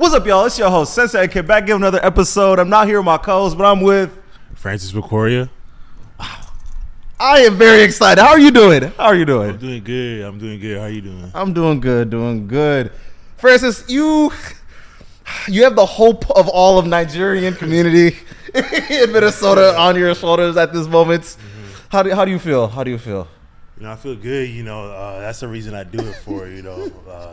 What's up, y'all? It's your host, Sensei. Came back give another episode. I'm not here with my co-host, but I'm with Francis Nwaokorie. I am very excited. How are you doing? I'm doing good. How are you doing? I'm doing good. Francis, you have the hope of all of Nigerian community in Minnesota on your shoulders at this moment. Mm-hmm. How do you feel? I feel good. That's the reason I do it for.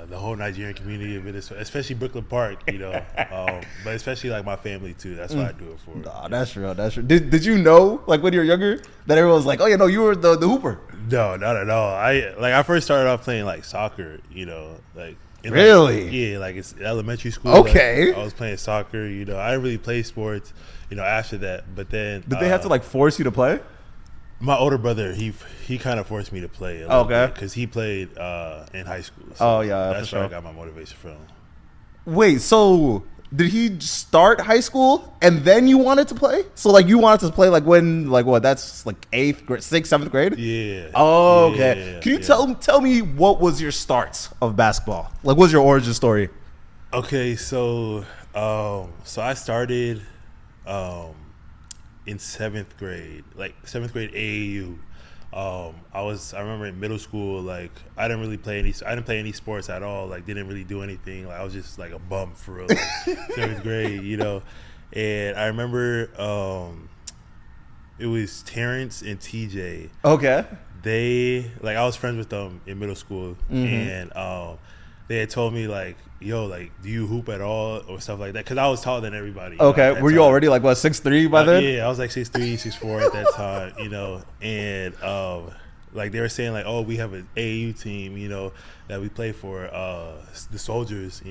The whole Nigerian community of Minnesota, especially Brooklyn Park. But especially like my family too. That's why I do it for. Nah, that's real. Did you know, like when you were younger, that everyone was like, "Oh yeah, no, you were the hooper"? No, not at all. I first started off playing like soccer. Really? Like it's elementary school. Okay. I was playing soccer. I didn't really play sports. After that, but then did they have to like force you to play? My older brother, he kind of forced me to play. Okay. Because he played in high school. So that's where I got my motivation from. Wait, so did he start high school and then you wanted to play? So like you wanted to play like when, like what? That's like 8th grade, 6th, 7th grade. Yeah. Oh, okay. Yeah, Can you tell me what was your start of basketball? Like, what's your origin story? Okay, so I started. In 7th grade, like 7th grade AAU. I remember in middle school, like I didn't play any sports at all. Like didn't really do anything. Like I was just like a bum for real. Like, 7th grade, And I remember it was Terrence and TJ. Okay. I was friends with them in middle school, and they had told me like, "Yo, like, do you hoop at all or stuff like that?" Because I was taller than everybody. Okay, were you already like what 6'3" by then? Yeah, I was like 6'3", 6'4" at that time. And like they were saying like, "Oh, we have an AAU team, that we play for, the Soldiers,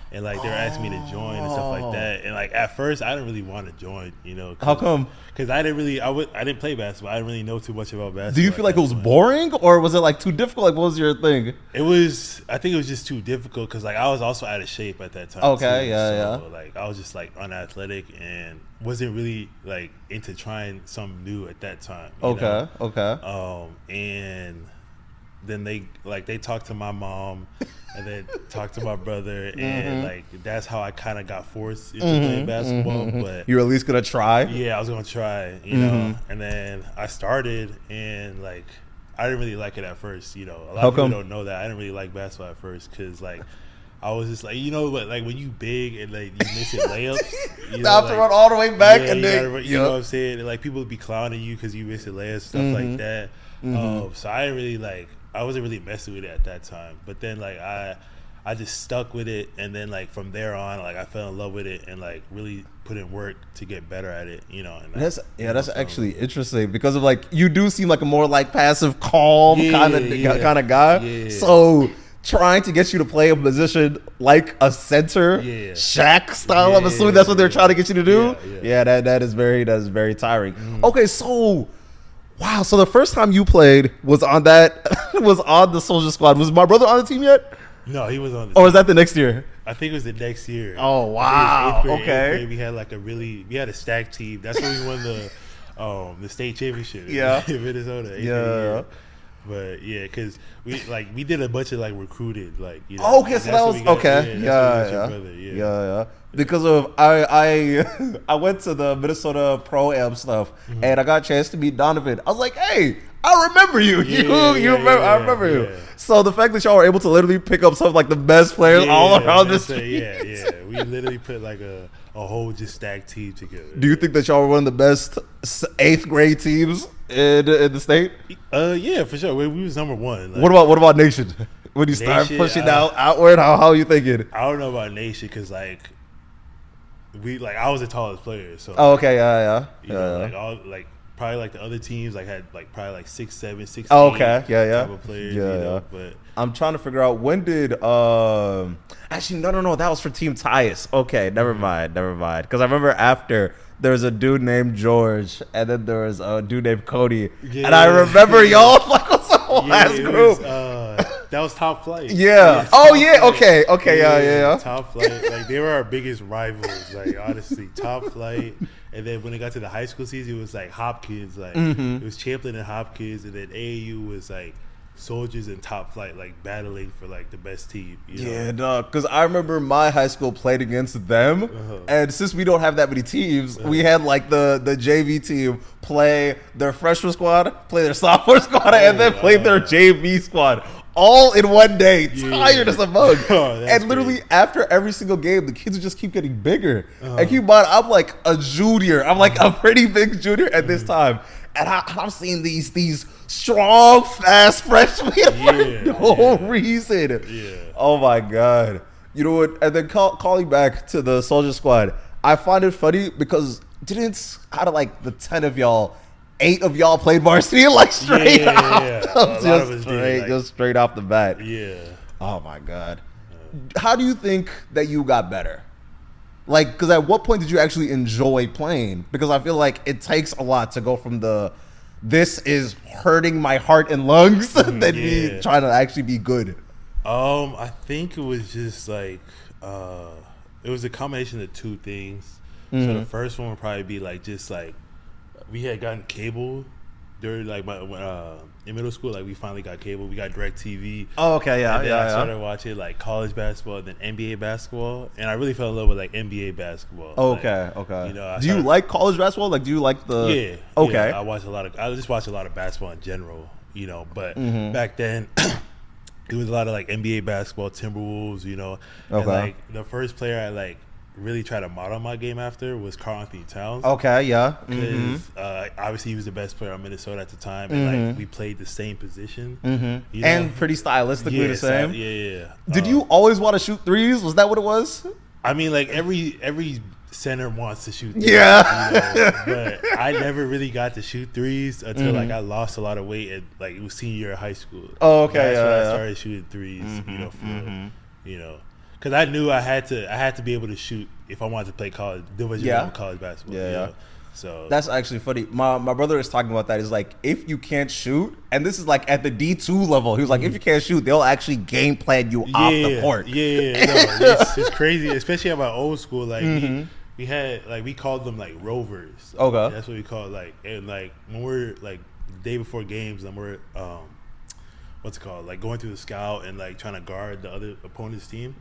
And like they were asking me to join and stuff like that. And like at first I didn't really want to join, How come? Because I didn't play basketball. I didn't really know too much about basketball. Do you feel like it was boring or was it like too difficult? Like what was your thing? I think it was just too difficult because like I was also out of shape at that time. Okay, too. yeah. Like I was just like unathletic and wasn't really like into trying something new at that time. Okay. And then they talked to my mom. And then talked to my brother, and like that's how I kind of got forced into playing basketball. But you were at least gonna try. Yeah, I was gonna try, And then I started, and like I didn't really like it at first. A lot of people don't know that I didn't really like basketball at first because like I was just like like when you big and like you missing layups, I have to run all the way back, and then you know what I'm saying. And, like people would be clowning you because you missing layups, stuff like that. So I didn't really I wasn't really messing with it at that time, but then like I just stuck with it, and then like from there on, like I fell in love with it and like really put in work to get better at it, And that's actually interesting because of like you do seem like a more like passive, calm kind of guy. Yeah. So trying to get you to play a position like a center, Shaq style. I'm assuming that's what they're trying to get you to do. Yeah, that is very tiring. Okay, so. Wow, so the first time you played was on the Soldier Squad. Was my brother on the team yet? No, he was on the team. Or was that the next year? I think it was the next year. Oh, wow. Okay. We had we had a stacked team. That's when we won the state championship in Minnesota. Yeah. But yeah, because we did a bunch of like recruited, like Okay, so that was okay. Yeah. Because of I went to the Minnesota Pro Am stuff, and I got a chance to meet Donovan. I was like, hey, I remember you. I remember you. So the fact that y'all were able to literally pick up some of like the best players all around this team. We literally put like a whole just stacked team together. Do you think that y'all were one of the best 8th grade teams in the state? Yeah, for sure. We was number one. Like, what about Nation? When you start pushing outward, how you thinking? I don't know about Nation because like I was the tallest player. So okay, like probably like the other teams like had like probably like 6'7", 6'8". Okay, type of players, But I'm trying to figure out when did actually no, that was for Team Tyus. Okay, never mind. Because I remember after there was a dude named George, and then there was a dude named Cody, and I remember y'all like was the whole last group. That was Top Flight. Yeah. Okay. Yeah. Top Flight. Like they were our biggest rivals. Like honestly, Top Flight. And then when it got to the high school season, it was like Hopkins. Like it was Champlin and Hopkins, and then AAU was like soldiers in top flight, like battling for like the best team. Yeah, no, because I remember my high school played against them, and since we don't have that many teams, we had like the JV team play their freshman squad, play their sophomore squad, and then play their JV squad. All in one day, tired as a mug. And literally great. after every single game, the kids would just keep getting bigger. And keep in mind, I'm like a junior. I'm like a pretty big junior at this time. And I'm seeing these strong, fast freshmen for no reason. Yeah. Oh my God. You know what? And then calling back to the soldier squad, I find it funny because out of like the 10 of y'all, 8 of y'all played varsity like straight off. Just straight off the bat. Yeah. Oh my God. How do you think that you got better? Like, because at what point did you actually enjoy playing? Because I feel like it takes a lot to go from this is hurting my heart and lungs than me trying to actually be good. I think it was just like it was a combination of two things. So the first one would probably be like just like we had gotten cable during like in middle school. Like we finally got cable. We got DirecTV. Oh, okay, yeah, and then I started watching like college basketball, then NBA basketball, and I really fell in love with like NBA basketball. Okay, like, okay. You know, do you like college basketball? Like, do you like the? Yeah. Okay. Yeah, I just watch a lot of basketball in general. You know, but back then. It was a lot of like NBA basketball, Timberwolves, you know. Okay. And like the first player I like really tried to model my game after was Karl Anthony Towns. Okay, yeah. Because obviously he was the best player on Minnesota at the time, and like we played the same position. You know? And pretty stylistically the same. Yeah. Did you always want to shoot threes? Was that what it was? I mean, like every center wants to shoot threes, yeah. You know? But I never really got to shoot threes until like I lost a lot of weight at like it was senior year of high school. Oh, okay. That's when I started shooting threes. You know, you know, because I knew I had to be able to shoot if I wanted to play college college basketball. Yeah. So that's actually funny. My brother is talking about that. Is like if you can't shoot, and this is like at the D2 level. He was like, if you can't shoot, they'll actually game plan you off the court. Yeah. No, it's crazy, especially at my old school. Like we had like we called them like rovers. Okay, that's what we called like, and like when we're like the day before games and we're what's it called, like going through the scout and like trying to guard the other opponent's team.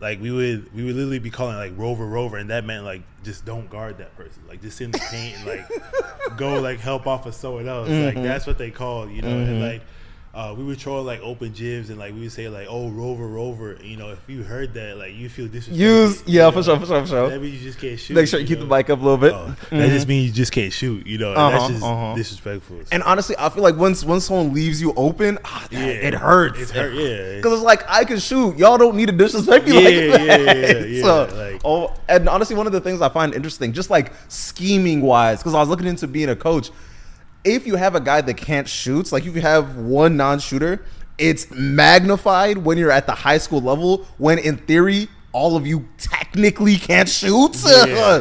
Like we would literally be calling like rover, and that meant like just don't guard that person, like just sit in the paint and like go like help off of someone else. Like that's what they called, you know. And like we would throw like open gyms and like we would say like, oh, rover. You know, if you heard that, like you feel disrespected. For sure. That means you just can't shoot. Make sure you keep the mic up a little bit. That just means you just can't shoot. You know, and that's just disrespectful. So. And honestly, I feel like once someone leaves you open, it hurts. It hurts. Yeah. Because it's like I can shoot. Y'all don't need to disrespect me like that. Yeah. So, and honestly, one of the things I find interesting, just like scheming wise, because I was looking into being a coach. If you have a guy that can't shoot, like if you have one non-shooter, it's magnified when you're at the high school level, when in theory, all of you technically can't shoot.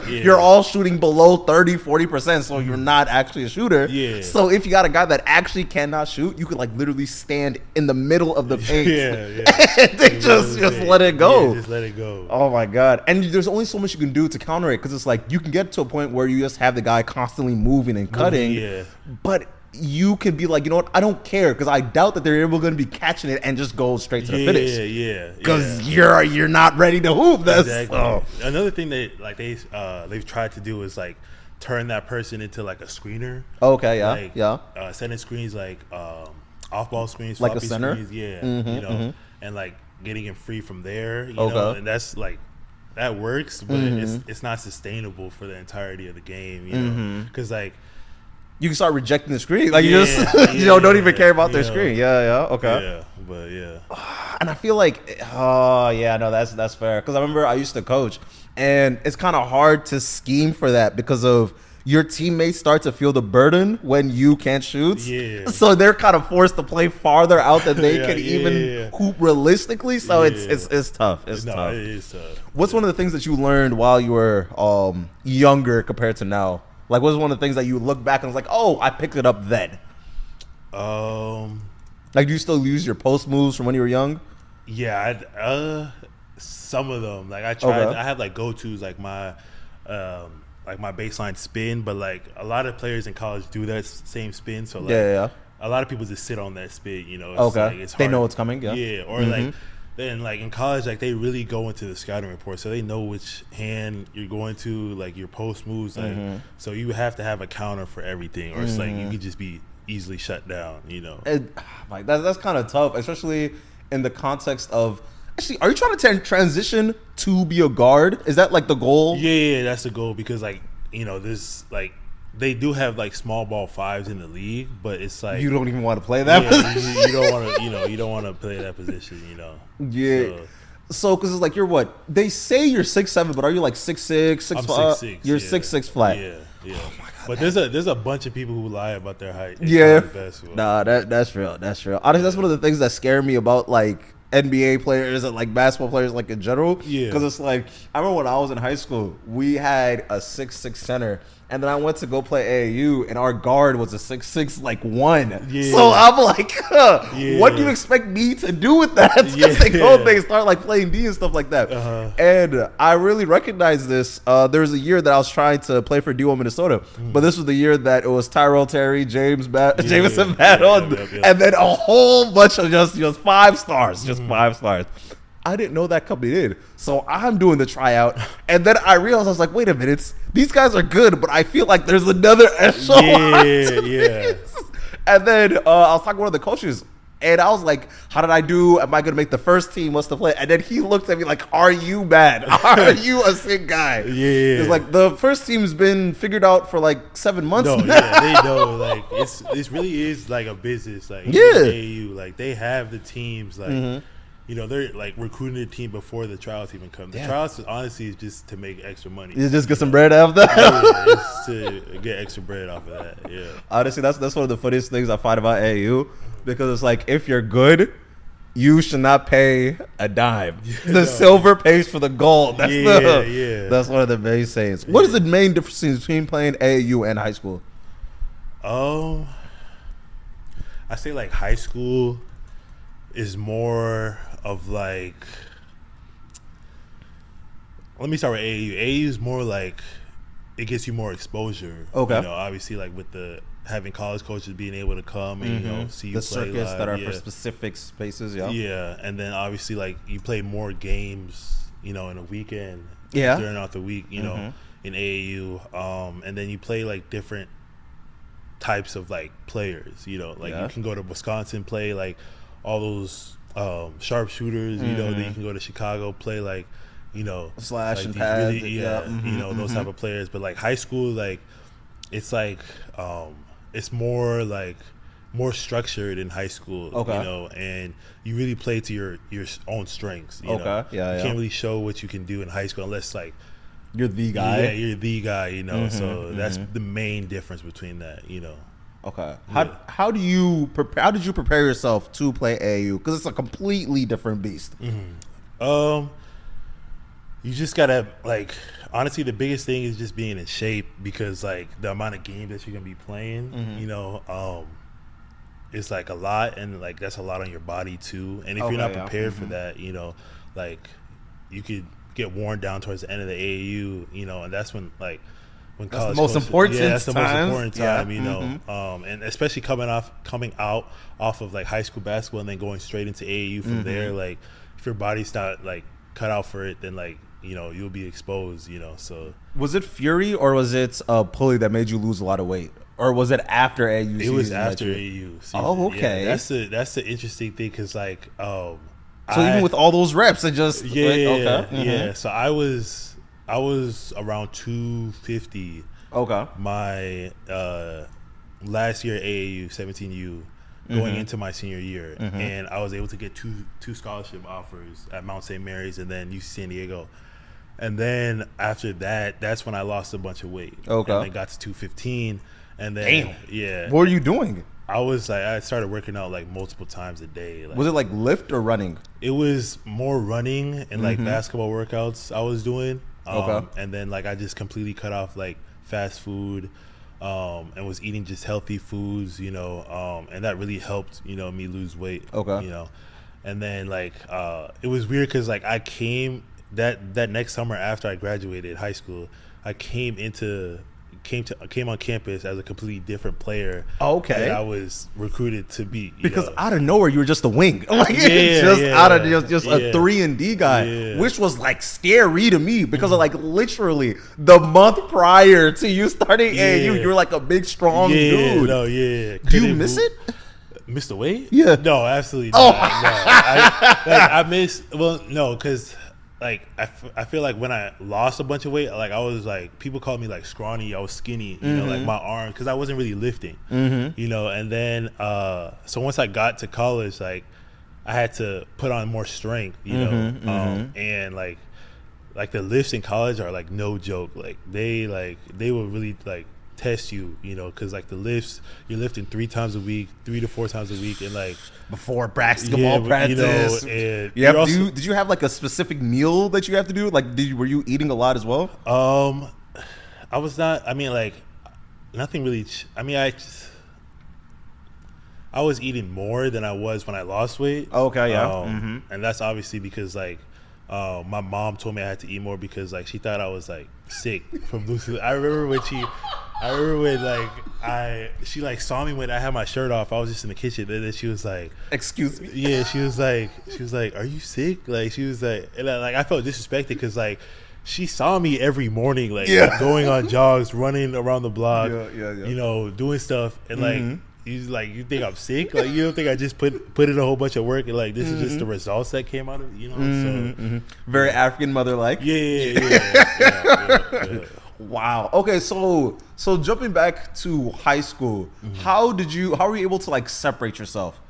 You're all shooting below 30, 40%, so you're not actually a shooter. So if you got a guy that actually cannot shoot, you could like literally stand in the middle of the paint and they just let it go. Yeah, just let it go. Oh my God. And there's only so much you can do to counter it, because it's like you can get to a point where you just have the guy constantly moving and cutting. But you can be like, you know what, I don't care, because I doubt that they're ever going to be catching it and just go straight to the finish. Because you're not ready to hoop. That's exactly. Another thing that like they've tried to do is like turn that person into like a screener. Okay, setting screens like off ball screens, like a center. Screens, you know, and like getting him free from there. You know, and that's like that works, but it's not sustainable for the entirety of the game. You know, because like. You can start rejecting the screen. Like you just don't even care about their screen. Okay. And I feel like that's fair, because I remember I used to coach, and it's kind of hard to scheme for that because of your teammates start to feel the burden when you can't shoot. So they're kind of forced to play farther out than they can even hoop realistically. So it's tough. It is tough. What's one of the things that you learned while you were younger compared to now? Like, what's one of the things that you look back and was like, oh, I picked it up then? Like, do you still use your post moves from when you were young? Yeah, some of them. Like, I tried. I have like go-tos, like my baseline spin. But like a lot of players in college do that same spin. So like, a lot of people just sit on that spit. You know, Okay. like, it's They hard. know it's coming. Yeah. Yeah, or like then like in college, like they really go into the scouting report, so they know which hand you're going to, like your post moves. Like, so you have to have a counter for everything, or it's like you could just be easily shut down. You know, Like that's kind of tough, especially in the context of. Actually, are you trying to transition to be a guard? Is that like the goal? Yeah, that's the goal because like this like they do have like small ball fives in the league, but it's like You don't even want to play that position. you don't want to you don't want to play that position. Yeah. So, because it's like you're what they say you're 6'7", but are you like 6'6", 6'5"? I'm 6'6". You're yeah. 6'6" flat. Yeah. Oh my God, but there's a bunch of people who lie about their height. Yeah. Basketball. Nah, that's real. That's real. Honestly, that's one of the things that scare me about like NBA players and like basketball players like in general. Yeah. Because it's like I remember when I was in high school, we had a 6'6" center. And then I went to go play AAU, and our guard was a 6'6", like 1. Yeah. So I'm like, Yeah. what do you expect me to do with that? Yeah. They go, they start like playing D and stuff like that. Uh-huh. And I really recognize this. There was a year that I was trying to play for D1 Minnesota, but this was the year that it was Tyrell Terry, Jameson Battle, yeah. and then a whole bunch of just 5 stars, just 5 stars. I didn't know that coming in. So I'm doing the tryout. And then I realized, I was like, wait a minute. These guys are good, but I feel like there's another echelon. Yeah. This. And then I was talking to one of the coaches. And I was like, how did I do? Am I going to make the first team? What's the play? And then he looked at me like, are you bad? Are you a sick guy? Yeah. It's like the first team's been figured out for like 7 months No, now. yeah, they know. Like this really is like a business. Like AAU, like they have the teams. Like they're like recruiting the team before the trials even come. The trials honestly is just to make extra money. You just get some bread out of that. Yeah, it's to get extra bread off of that. Yeah. Honestly, that's one of the funniest things I find about AAU because it's like if you're good, you should not pay a dime. The silver pays for the gold. That's that's one of the main sayings. What is the main difference between playing AAU and high school? I say like high school is more of like. Let me start with AAU. AAU is more like it gets you more exposure. Okay. Obviously, like with the having college coaches being able to come and see you The play circuits live. that are for specific spaces. Yeah, and then obviously like you play more games, in a weekend. Yeah. During out the week, in AAU, and then you play like different types of like players. You can go to Wisconsin, play like all those sharpshooters. Then you can go to Chicago, play like Slash like and these pads. really, those type of players. But like high school, like it's like it's more like more structured in high school. Okay. And you really play to your own strengths. You Yeah. You can't really show what you can do in high school unless like You're the guy. Yeah, you're the guy. So that's the main difference between that. Okay. Yeah. How did you prepare yourself to play AAU? Because it's a completely different beast. You just gotta like honestly the biggest thing is just being in shape because like the amount of games that you're gonna be playing, it's like a lot and like that's a lot on your body too. And if you're not prepared for that, like you could get worn down towards the end of the AAU, and that's when like when That's college the most important that's the most time. important time, and especially coming out off of like high school basketball and then going straight into AAU from there, like if your body's not like cut out for it, then like you'll be exposed. So Was it Fury or was it a pulley that made you lose a lot of weight, or was it after AAU? It was after AAU season. Oh, okay. Yeah, that's the interesting thing because like so even with all those reps, it just yeah. So I was around 250. Okay. My last year at AAU 17U. Going into my senior year, and I was able to get two scholarship offers at Mount St. Mary's and then UC San Diego. And then after that, that's when I lost a bunch of weight. Okay. And then got to 215. And then, what were you doing? I started working out like multiple times a day. Like, was it like lift or running? It was more running and like basketball workouts I was doing. And then like I just completely cut off like fast food. And was eating just healthy foods, and that really helped, me lose weight. Okay. And then like it was weird because like I came that next summer after I graduated high school, I came into came on campus as a completely different player. Okay. That I was recruited to be. Because out of nowhere, you were just a wing. Out of just a 3-and-D guy, which was like scary to me because of like literally the month prior to you starting AAU, you were like a big, strong dude. Do you miss it? Miss the weight? Yeah. No, absolutely not. No. I miss, no, because like I feel like when I lost a bunch of weight, like I was like, people called me like scrawny. I was skinny, you know, like my arm, because I wasn't really lifting, you know. And then so once I got to college, like I had to put on more strength, you know, and like the lifts in college are like no joke. Like they will really like test you, you know, because like the lifts, you're lifting 3 times a week, 3 to 4 times a week, and like before basketball practice, you know, and did you have like a specific meal that you have to do? Like, were you eating a lot as well? I was not. I mean, like nothing really. I was eating more than I was when I lost weight. Okay, yeah, and that's obviously because like my mom told me I had to eat more because like she thought I was like sick from losing. I remember when she like saw me when I had my shirt off. I was just in the kitchen, and then she was like, "Excuse me." Yeah, she was like, "Are you sick?" Like she was like, and I felt disrespected because like she saw me every morning, like going on jogs, running around the block, you know, doing stuff, and like. You think I'm sick? Like you don't think I just put in a whole bunch of work and like this is just the results that came out of it, you know? So very African mother like. Yeah. Wow. Okay, so jumping back to high school, how were you able to like separate yourself?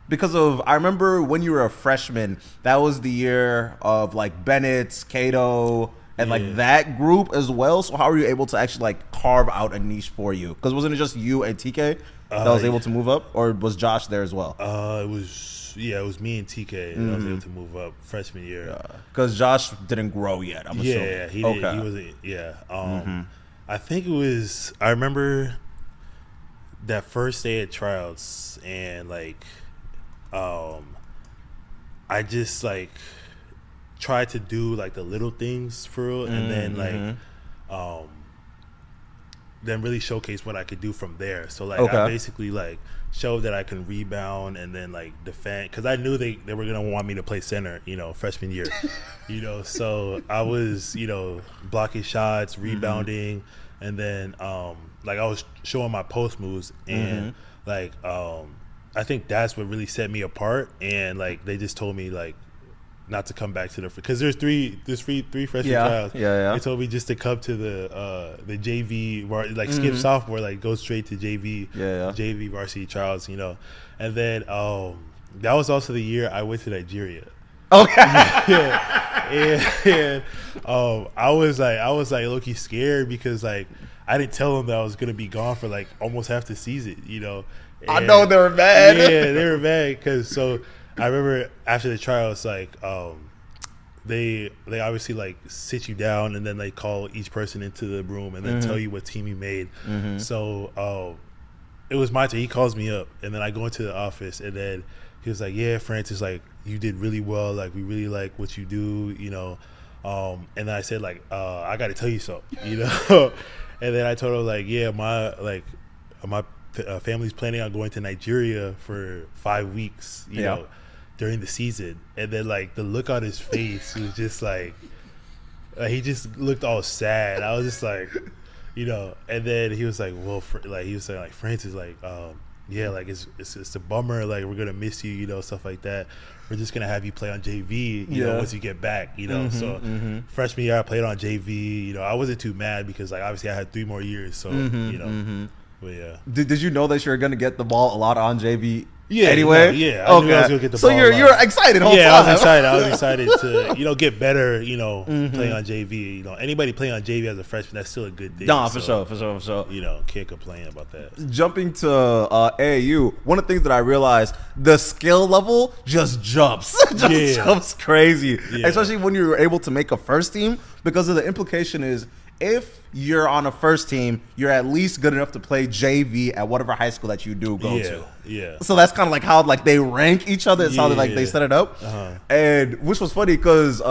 Because I remember when you were a freshman, that was the year of like Bennett, Cato, and like that group as well. So how were you able to actually like carve out a niche for you? Because wasn't it just you and TK that was able to move up, or was Josh there as well? It was me and TK that was able to move up freshman year. Because Josh didn't grow yet. I'm assuming. Yeah, he wasn't. Yeah. I think it was. I remember that first day at tryouts, and like, I just like tried to do like the little things for real, and then like, then really showcase what I could do from there. So like I basically like showed that I can rebound and then like defend, because I knew they were gonna want me to play center, you know, freshman year. You know, so I was, you know, blocking shots, rebounding, and then like I was showing my post moves, and like I think that's what really set me apart. And like they just told me like not to come back to because there's three freshman trials. They told me just to come to the JV, like skip sophomore, like go straight to JV varsity trials, you know. And then that was also the year I went to Nigeria. Okay. And I was like low-key scared because like I didn't tell them that I was gonna be gone for like almost half the season, you know. And I know they were mad. Yeah, they were mad because I remember after the trials, like they obviously like sit you down and then they call each person into the room and then tell you what team you made. So it was my turn. He calls me up and then I go into the office and then he was like, "Yeah, Francis, like you did really well. Like we really like what you do, you know." And then I said like, "I got to tell you something, you know." And then I told him like, "Yeah, my family's planning on going to Nigeria for 5 weeks, you know, during the season." And then like the look on his face was just like he just looked all sad. I was just like, you know. And then he was like, "Well, he was saying like Francis, like yeah, like it's a bummer. Like we're gonna miss you, you know, stuff like that. We're just gonna have you play on JV, you know, once you get back, you know." So freshman year I played on JV. You know, I wasn't too mad because like obviously I had 3 more years, so you know. But yeah. Did you know that you were gonna get the ball a lot on JV? Yeah. Anyway. I knew I was gonna get the ball. So you're excited. Whole time. I was excited to get better. You know, playing on JV. You know, anybody playing on JV as a freshman, that's still a good thing. Nah, for sure. You know, can't complain about that. Jumping to AAU, one of the things that I realized, the skill level just jumps. Jumps crazy. Yeah. Especially when you're able to make a first team, because of the implication is if you're on a first team, you're at least good enough to play JV at whatever high school that you do go to. Yeah. So that's kind of like how like they rank each other. It's how they set it up. And which was funny because I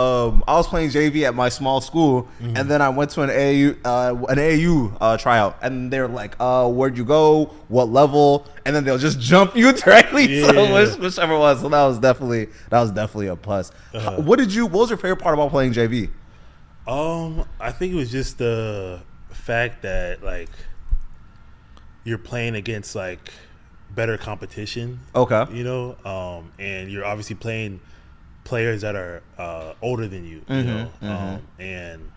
was playing JV at my small school, and then I went to an AAU tryout, and they're like, "Where'd you go? What level?" And then they'll just jump you directly to whichever one. So that was definitely a plus. What was your favorite part about playing JV? I think it was just the fact that like you're playing against like better competition. Okay. You know, and you're obviously playing players that are older than you. You know, and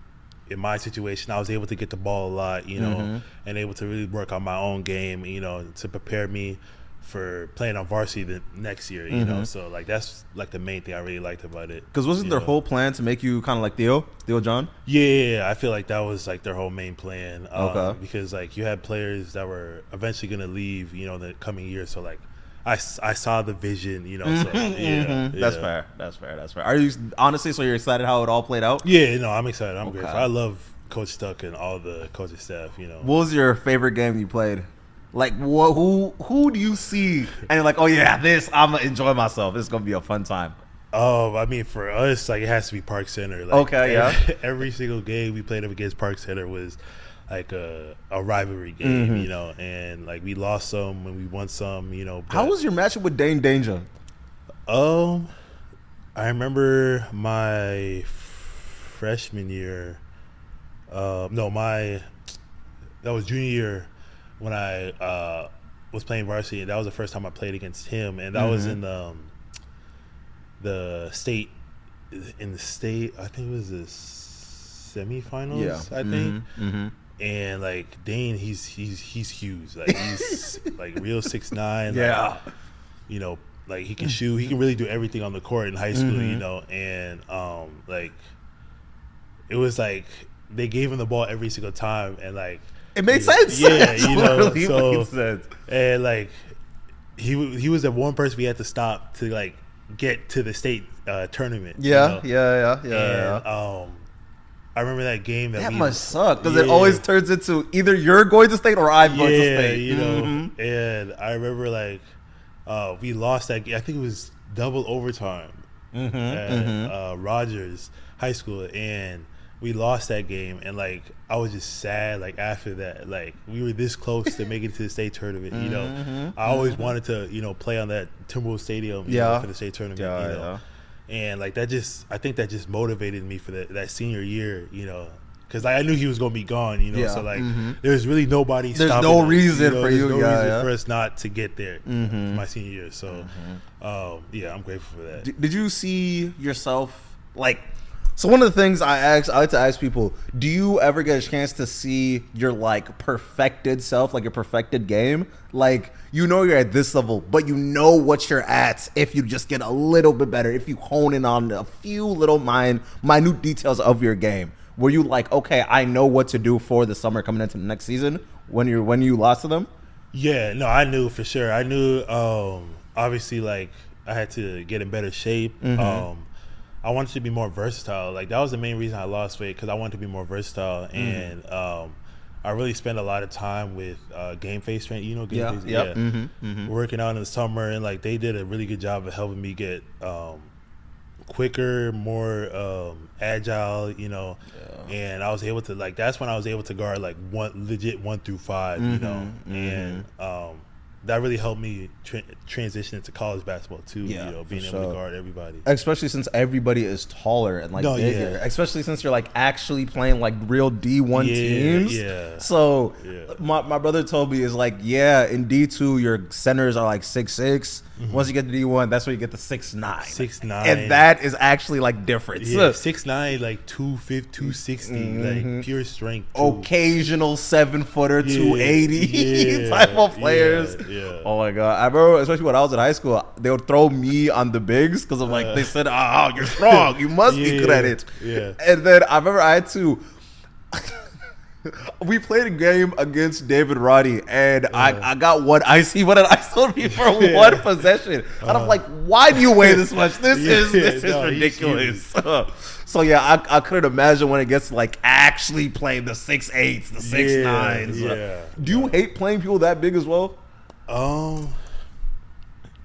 in my situation, I was able to get the ball a lot. You know, and able to really work on my own game. You know, to prepare me for playing on varsity the next year, you know, so like that's like the main thing I really liked about it. Because wasn't their whole plan to make you kind of like Theo John? Yeah, I feel like that was like their whole main plan. Okay. Because like you had players that were eventually gonna leave, you know, the coming year. So like I saw the vision, you know. So That's fair. Are you honestly? So you're excited how it all played out? Yeah, no, I'm excited. I'm grateful. I love Coach Stuck and all the coaching staff. You know. What was your favorite game you played? Like, who do you see? And you're like, oh yeah, I'm gonna enjoy myself. This is gonna be a fun time. Oh, I mean, for us, like it has to be Park Center. Like, every single game we played up against Park Center was like a rivalry game, you know. And like we lost some and we won some, you know. How was your matchup with Dane Danger? I remember my freshman year. That was junior year. When I was playing varsity, and that was the first time I played against him, and that was in the state. In the state, I think it was the semifinals. I think, and like Dane, he's huge. Like he's like real 6'9". Like, you know, like he can shoot. He can really do everything on the court in high school. You know, and like it was like they gave him the ball every single time, and like. It made sense. Yeah, you know. Made sense. And like he was the one person we had to stop to like get to the state tournament. Yeah. And I remember that game that must suck because it always turns into either you're going to state or I'm going to state. You know. And I remember like we lost that game. I think it was double overtime at Rogers High School, and we lost that game, and like I was just sad. Like after that, like we were this close to making it to the state tournament. You know, I always wanted to play on that Timberwolves Stadium for the state tournament. And like I think that just motivated me for that senior year. You know, because like, I knew he was gonna be gone. You know, so like there's really nobody. There's no reason for you. There's no reason for us not to get there for my senior year. So I'm grateful for that. Did you see yourself like? So one of the things I like to ask people, do you ever get a chance to see your like perfected self, like your perfected game? Like, you know you're at this level, but you know what you're at if you just get a little bit better, if you hone in on a few little minute details of your game. Were you like, okay, I know what to do for the summer coming into the next season when you lost to them? Yeah, no, I knew for sure. I knew obviously like I had to get in better shape. I wanted to be more versatile. Like that was the main reason I lost weight, because I wanted to be more versatile, and I really spent a lot of time with Game Face training. You know, Game Face, working out in the summer, and like they did a really good job of helping me get quicker, more agile. You know, and I was able to that's when I was able to guard like 1 through 5. You know, and that really helped me transition into college basketball too. You know, being able to guard everybody, especially since everybody is taller and like bigger. Especially since you're like actually playing like real D1 teams. So my brother told me is like, in D2 your centers are like 6'6". Once you get to D1, that's where you get the 6'9". 6'9", and that is actually like different. 6'9", like 250, 260, like pure strength. Occasional 7-footer, 280 type of players. Oh my god! I remember, especially when I was in high school, they would throw me on the bigs because of like they said, "Oh, you're strong. You must be good at it." And then I remember I had to. We played a game against David Roddy, and I got one icy, one ice on me for one possession. And I'm like, why do you weigh this much? This is ridiculous. So yeah, I couldn't imagine when it gets to like actually playing the 6'8", the 6'9". Yeah. Do you hate playing people that big as well?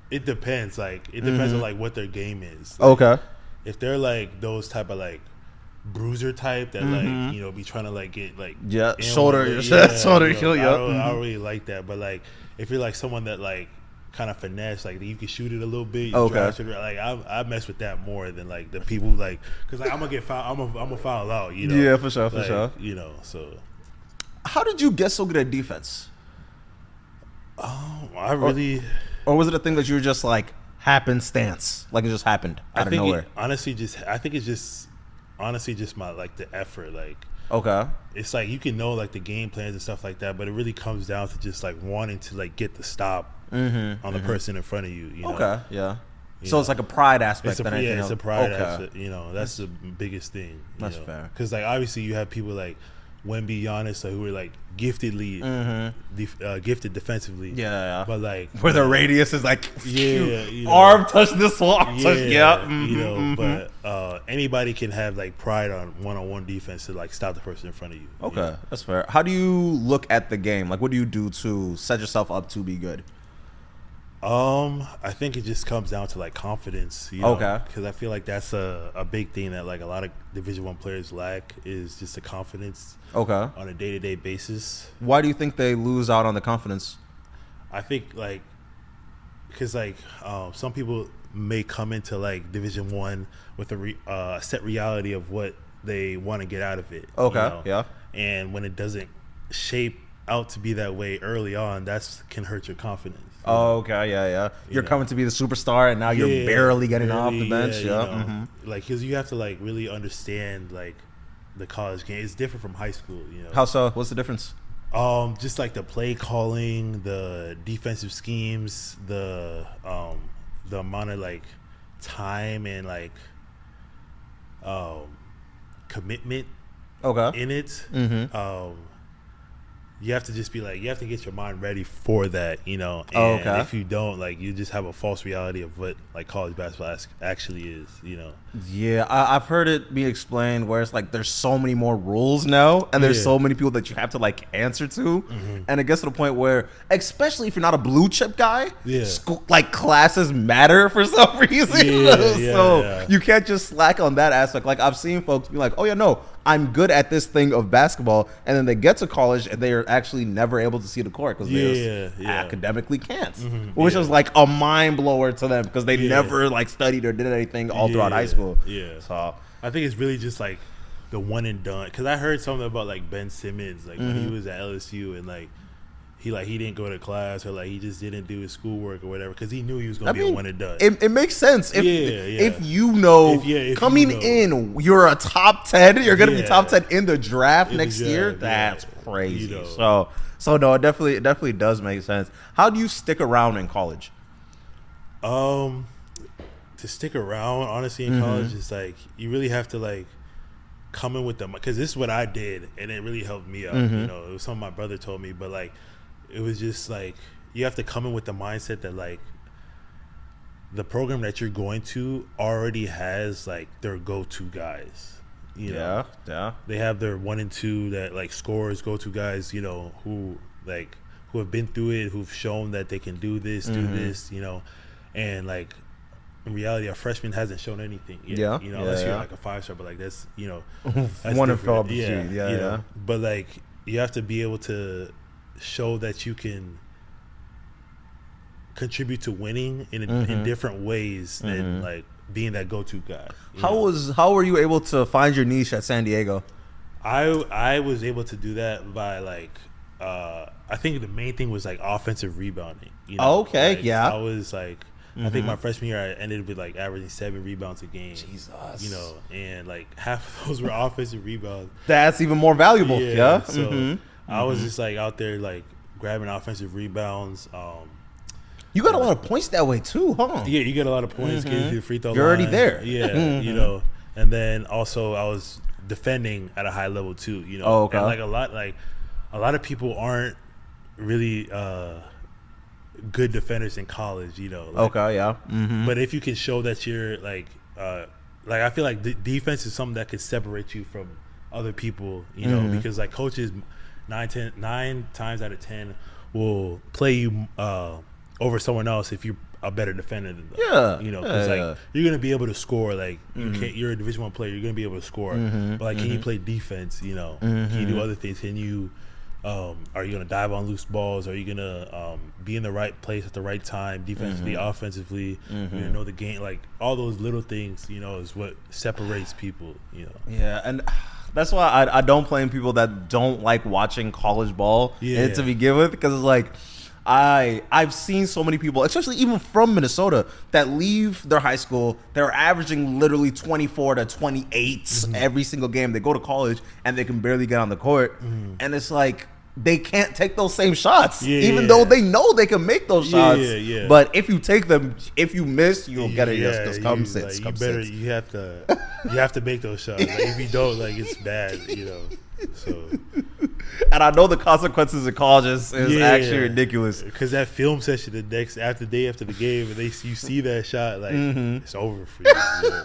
It depends. Like it depends on like what their game is. Like, okay. If they're like those type of like bruiser type that like be trying to like get like shoulder kill you. I don't really like that. But like if you're like someone that like kind of finesse, like you can shoot it a little bit. Like I mess with that more than like the people like because like I'm gonna get foul. I'm gonna foul out. Yeah, for sure, like, for sure. So how did you get so good at defense? I really. Or was it a thing that you were just like happenstance, like it just happened out of nowhere? I think it's just honestly just my like the effort. Like okay, it's like you can know like the game plans and stuff like that, but it really comes down to just like wanting to like get the stop on the person in front of you. You know? Okay, yeah. So it's like a pride aspect. It's a pride aspect. That's the biggest thing. That's fair. Because like obviously you have people like Wemby, Giannis, who are like gifted defensively. Yeah. But like where the radius is like arm touch this one. But anybody can have like pride on one-on-one defense to like stop the person in front of you. Okay, that's fair. How do you look at the game? Like, what do you do to set yourself up to be good? I think it just comes down to like confidence. Okay. Because I feel like that's a big thing that like a lot of Division I players lack is just the confidence. Okay. On a day-to-day basis. Why do you think they lose out on the confidence? I think like because like some people may come into like Division I with a set reality of what they want to get out of it. Okay. Yeah. And when it doesn't shape out to be that way early on, that can hurt your confidence. Okay, yeah. You're coming to be the superstar, and now you're barely getting off the bench. Like because you have to like really understand like the college game. It's different from high school. How so? What's the difference? Just like the play calling, the defensive schemes, the amount of like time and like commitment in it. You have to just be like, you have to get your mind ready for that, and if you don't, like, you just have a false reality of what like college basketball actually is, Yeah, I've heard it be explained where it's like there's so many more rules now, and there's so many people that you have to like answer to, and it gets to the point where, especially if you're not a blue chip guy, like classes matter for some reason, you can't just slack on that aspect. Like I've seen folks be like, oh yeah, no, I'm good at this thing of basketball, and then they get to college and they are actually never able to see the court because they academically can't, which is like a mind blower to them because they never like studied or did anything all throughout high school. So I think it's really just like the one and done. Because I heard something about like Ben Simmons, like when he was at LSU and like he didn't go to class or like he just didn't do his schoolwork or whatever because he knew he was going to be a one and done. It makes sense if you know coming in you're a top 10, you're going to be top 10 in the draft next year. That's crazy. So no, it definitely does make sense. How do you stick around in college? To stick around, honestly, in college, it's like you really have to like come in with them because this is what I did and it really helped me out. It was something my brother told me, but like it was just like you have to come in with the mindset that like the program that you're going to already has like their go-to guys. They have their 1 and 2 that like scorers, go-to guys, who have been through it, who've shown that they can do this, and like in reality, a freshman hasn't shown anything yet. Unless you're like a 5-star, but like that's that's one and fell off the street. But like you have to be able to show that you can contribute to winning in different ways than like being that go-to guy. How were you able to find your niche at San Diego? I was able to do that by like I think the main thing was like offensive rebounding. I was like I think my freshman year I ended with like averaging 7 rebounds a game. Jesus. And like half of those were offensive rebounds. That's even more valuable. So I was just like out there like grabbing offensive rebounds. You got a lot of points that way too, huh? Yeah, you get a lot of points, getting to the free throw line. You're already there. And then also I was defending at a high level too. You know, Oh, okay. and a lot of people aren't really good defenders in college. You know, Okay, yeah. Mm-hmm. But if you can show that you're I feel like defense is something that could separate you from other people. You know, because like coaches 9 times out of 10 will play you over someone else if you're a better defender than them. Yeah, you know, because you're gonna be able to score. Like you're a Division I player, you're gonna be able to score. But like, can you play defense? You know, can you do other things? Can you? Are you gonna dive on loose balls? Are you gonna be in the right place at the right time, defensively, offensively? You know the game. Like all those little things, you know, is what separates people. You know. Yeah, and that's why I don't blame people that don't like watching college ball to begin with, because it's like I've seen so many people, especially even from Minnesota, that leave their high school. They're averaging literally 24 to 28 every single game. They go to college and they can barely get on the court, and it's like they can't take those same shots, even though they know they can make those shots. But if you take them, if you miss, you'll get it. Just come six. You have to make those shots. Like, if you don't, like, it's bad. You know. So. And I know the consequences in college is actually ridiculous. Because that film session the day after the game, and you see that shot, like it's over for you. You know?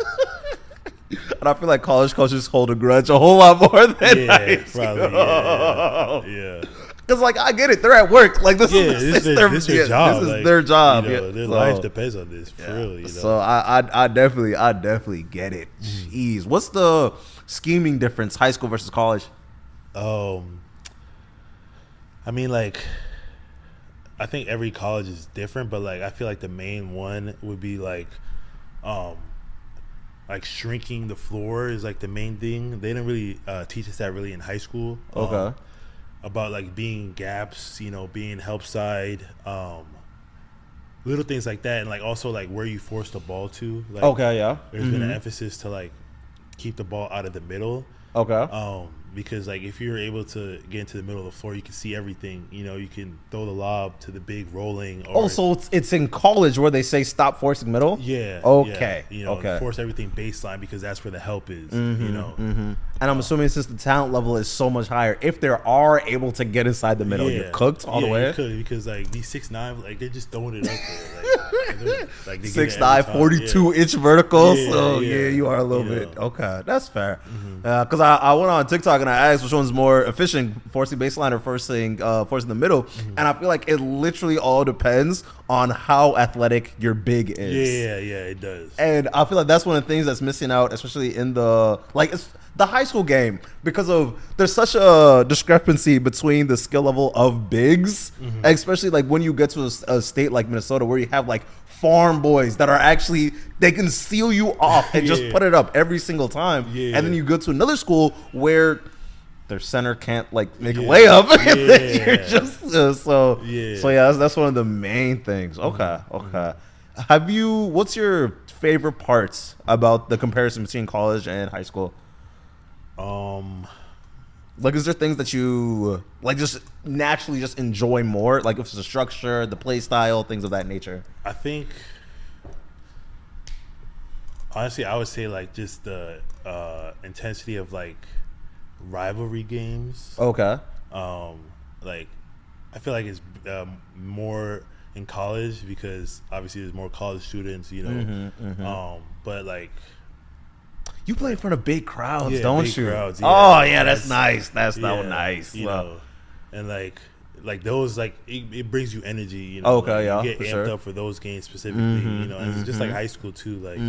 And I feel like college coaches hold a grudge a whole lot more than high school. Probably, yeah. Because like I get it, they're at work. Like this is their job. This is their job. You know, their life depends on this. For real. You know? So I definitely get it. Jeez, what's the scheming difference, high school versus college? I mean, like, I think every college is different, but like I feel like the main one would be like shrinking the floor is like the main thing. They didn't really teach us that really in high school. Okay. About like being gaps, you know, being help side, little things like that, and like also like where you force the ball to. Like, okay, yeah. There's been an emphasis to like keep the ball out of the middle. Okay. Because like if you're able to get into the middle of the floor, you can see everything. You know, you can throw the lob to the big rolling. So it's in college where they say stop forcing middle. Yeah. Okay. Yeah. You know, force everything baseline because that's where the help is. You know. And I'm assuming since the talent level is so much higher, if they are able to get inside the middle, you're cooked all the way. You could, because like these 6'9", like they're just throwing it up there. Like 6'9", 42-inch vertical. You are a little bit okay. That's fair. Because I went on TikTok and I asked which one's more efficient, forcing baseline or forcing the middle, and I feel like it literally all depends on how athletic your big is. Yeah, it does. And I feel like that's one of the things that's missing out, especially in the the high school game, because there's such a discrepancy between the skill level of bigs, especially like when you get to a state like Minnesota where you have like farm boys that are actually, they can seal you off and just put it up every single time. And then you go to another school where their center can't like make a layup. You're just that's one of the main things. Okay. What's your favorite parts about the comparison between college and high school? Like, is there things that you like just naturally just enjoy more? Like, if it's the structure, the play style, things of that nature. I think, honestly, I would say like just the intensity of like rivalry games. Okay. Like, I feel like it's more in college because obviously there's more college students, you know. But like, you play in front of big crowds, don't you? Crowds, that's nice. That's nice. You know, and like those, like it brings you energy. You know, you get amped up for those games specifically. You know, and it's just like high school too. Like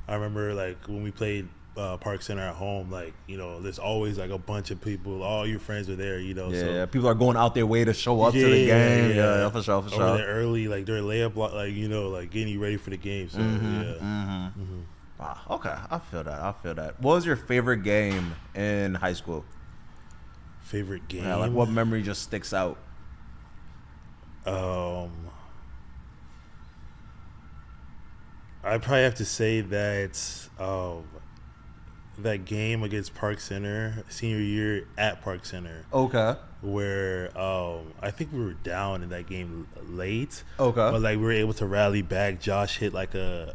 I remember like when we played Park Center at home, like, you know, there's always like a bunch of people, all your friends are there, you know. So people are going out their way to show up to the game. Yeah, for sure. Over there early, like during layup, like, you know, like getting you ready for the game. So Wow, okay, I feel that. What was your favorite game in high school? Favorite game? Yeah, like what memory just sticks out? I'd probably have to say that that game against Park Center, senior year at Park Center. Okay. Where I think we were down in that game late. Okay. But like we were able to rally back. Josh hit like a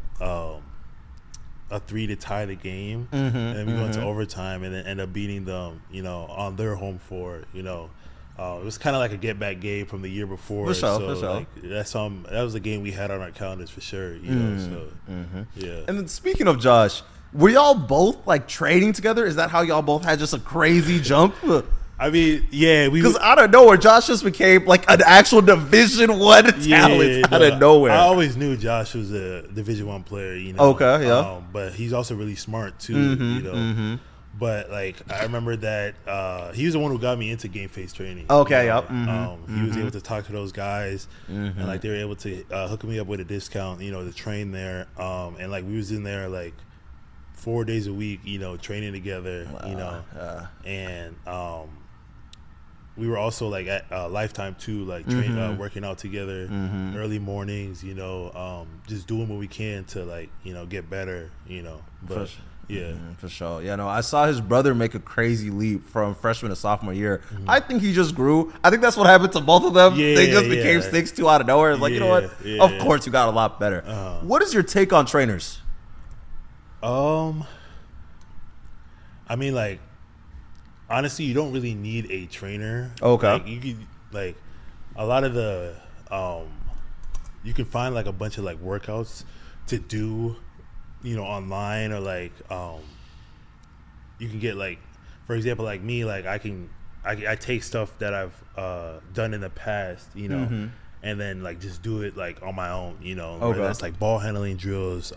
a 3 to tie the game, and then we went to overtime, and then end up beating them, on their home floor. It was kind of like a get back game from the year before. For sure. Like, that was a game we had on our calendars for sure. So yeah. And then speaking of Josh, were y'all both like training together? Is that how y'all both had just a crazy jump? I mean, yeah, because out of nowhere, Josh just became like an actual Division I talent out of nowhere. I always knew Josh was a Division I player, Okay, yeah. But he's also really smart too, But like I remember that he was the one who got me into game face training. Okay, yep. He was able to talk to those guys, and like they were able to hook me up with a discount, to train there. And like we was in there like 4 days a week, training together, and we were also like at Lifetime too, like working out together, early mornings, just doing what we can to like, get better, but yeah. For sure. Yeah, no, I saw his brother make a crazy leap from freshman to sophomore year. I think he just grew. I think that's what happened to both of them. They just became 6'2" out of nowhere. It's like, you know what? Of course you got a lot better. What is your take on trainers? I mean, like, honestly, you don't really need a trainer. Okay. Like, you could, like, a lot of the, you can find like a bunch of like workouts to do, online, or like, you can get like, for example, like me, like I take stuff that I've done in the past, and then like just do it like on my own, whether that's like ball handling drills,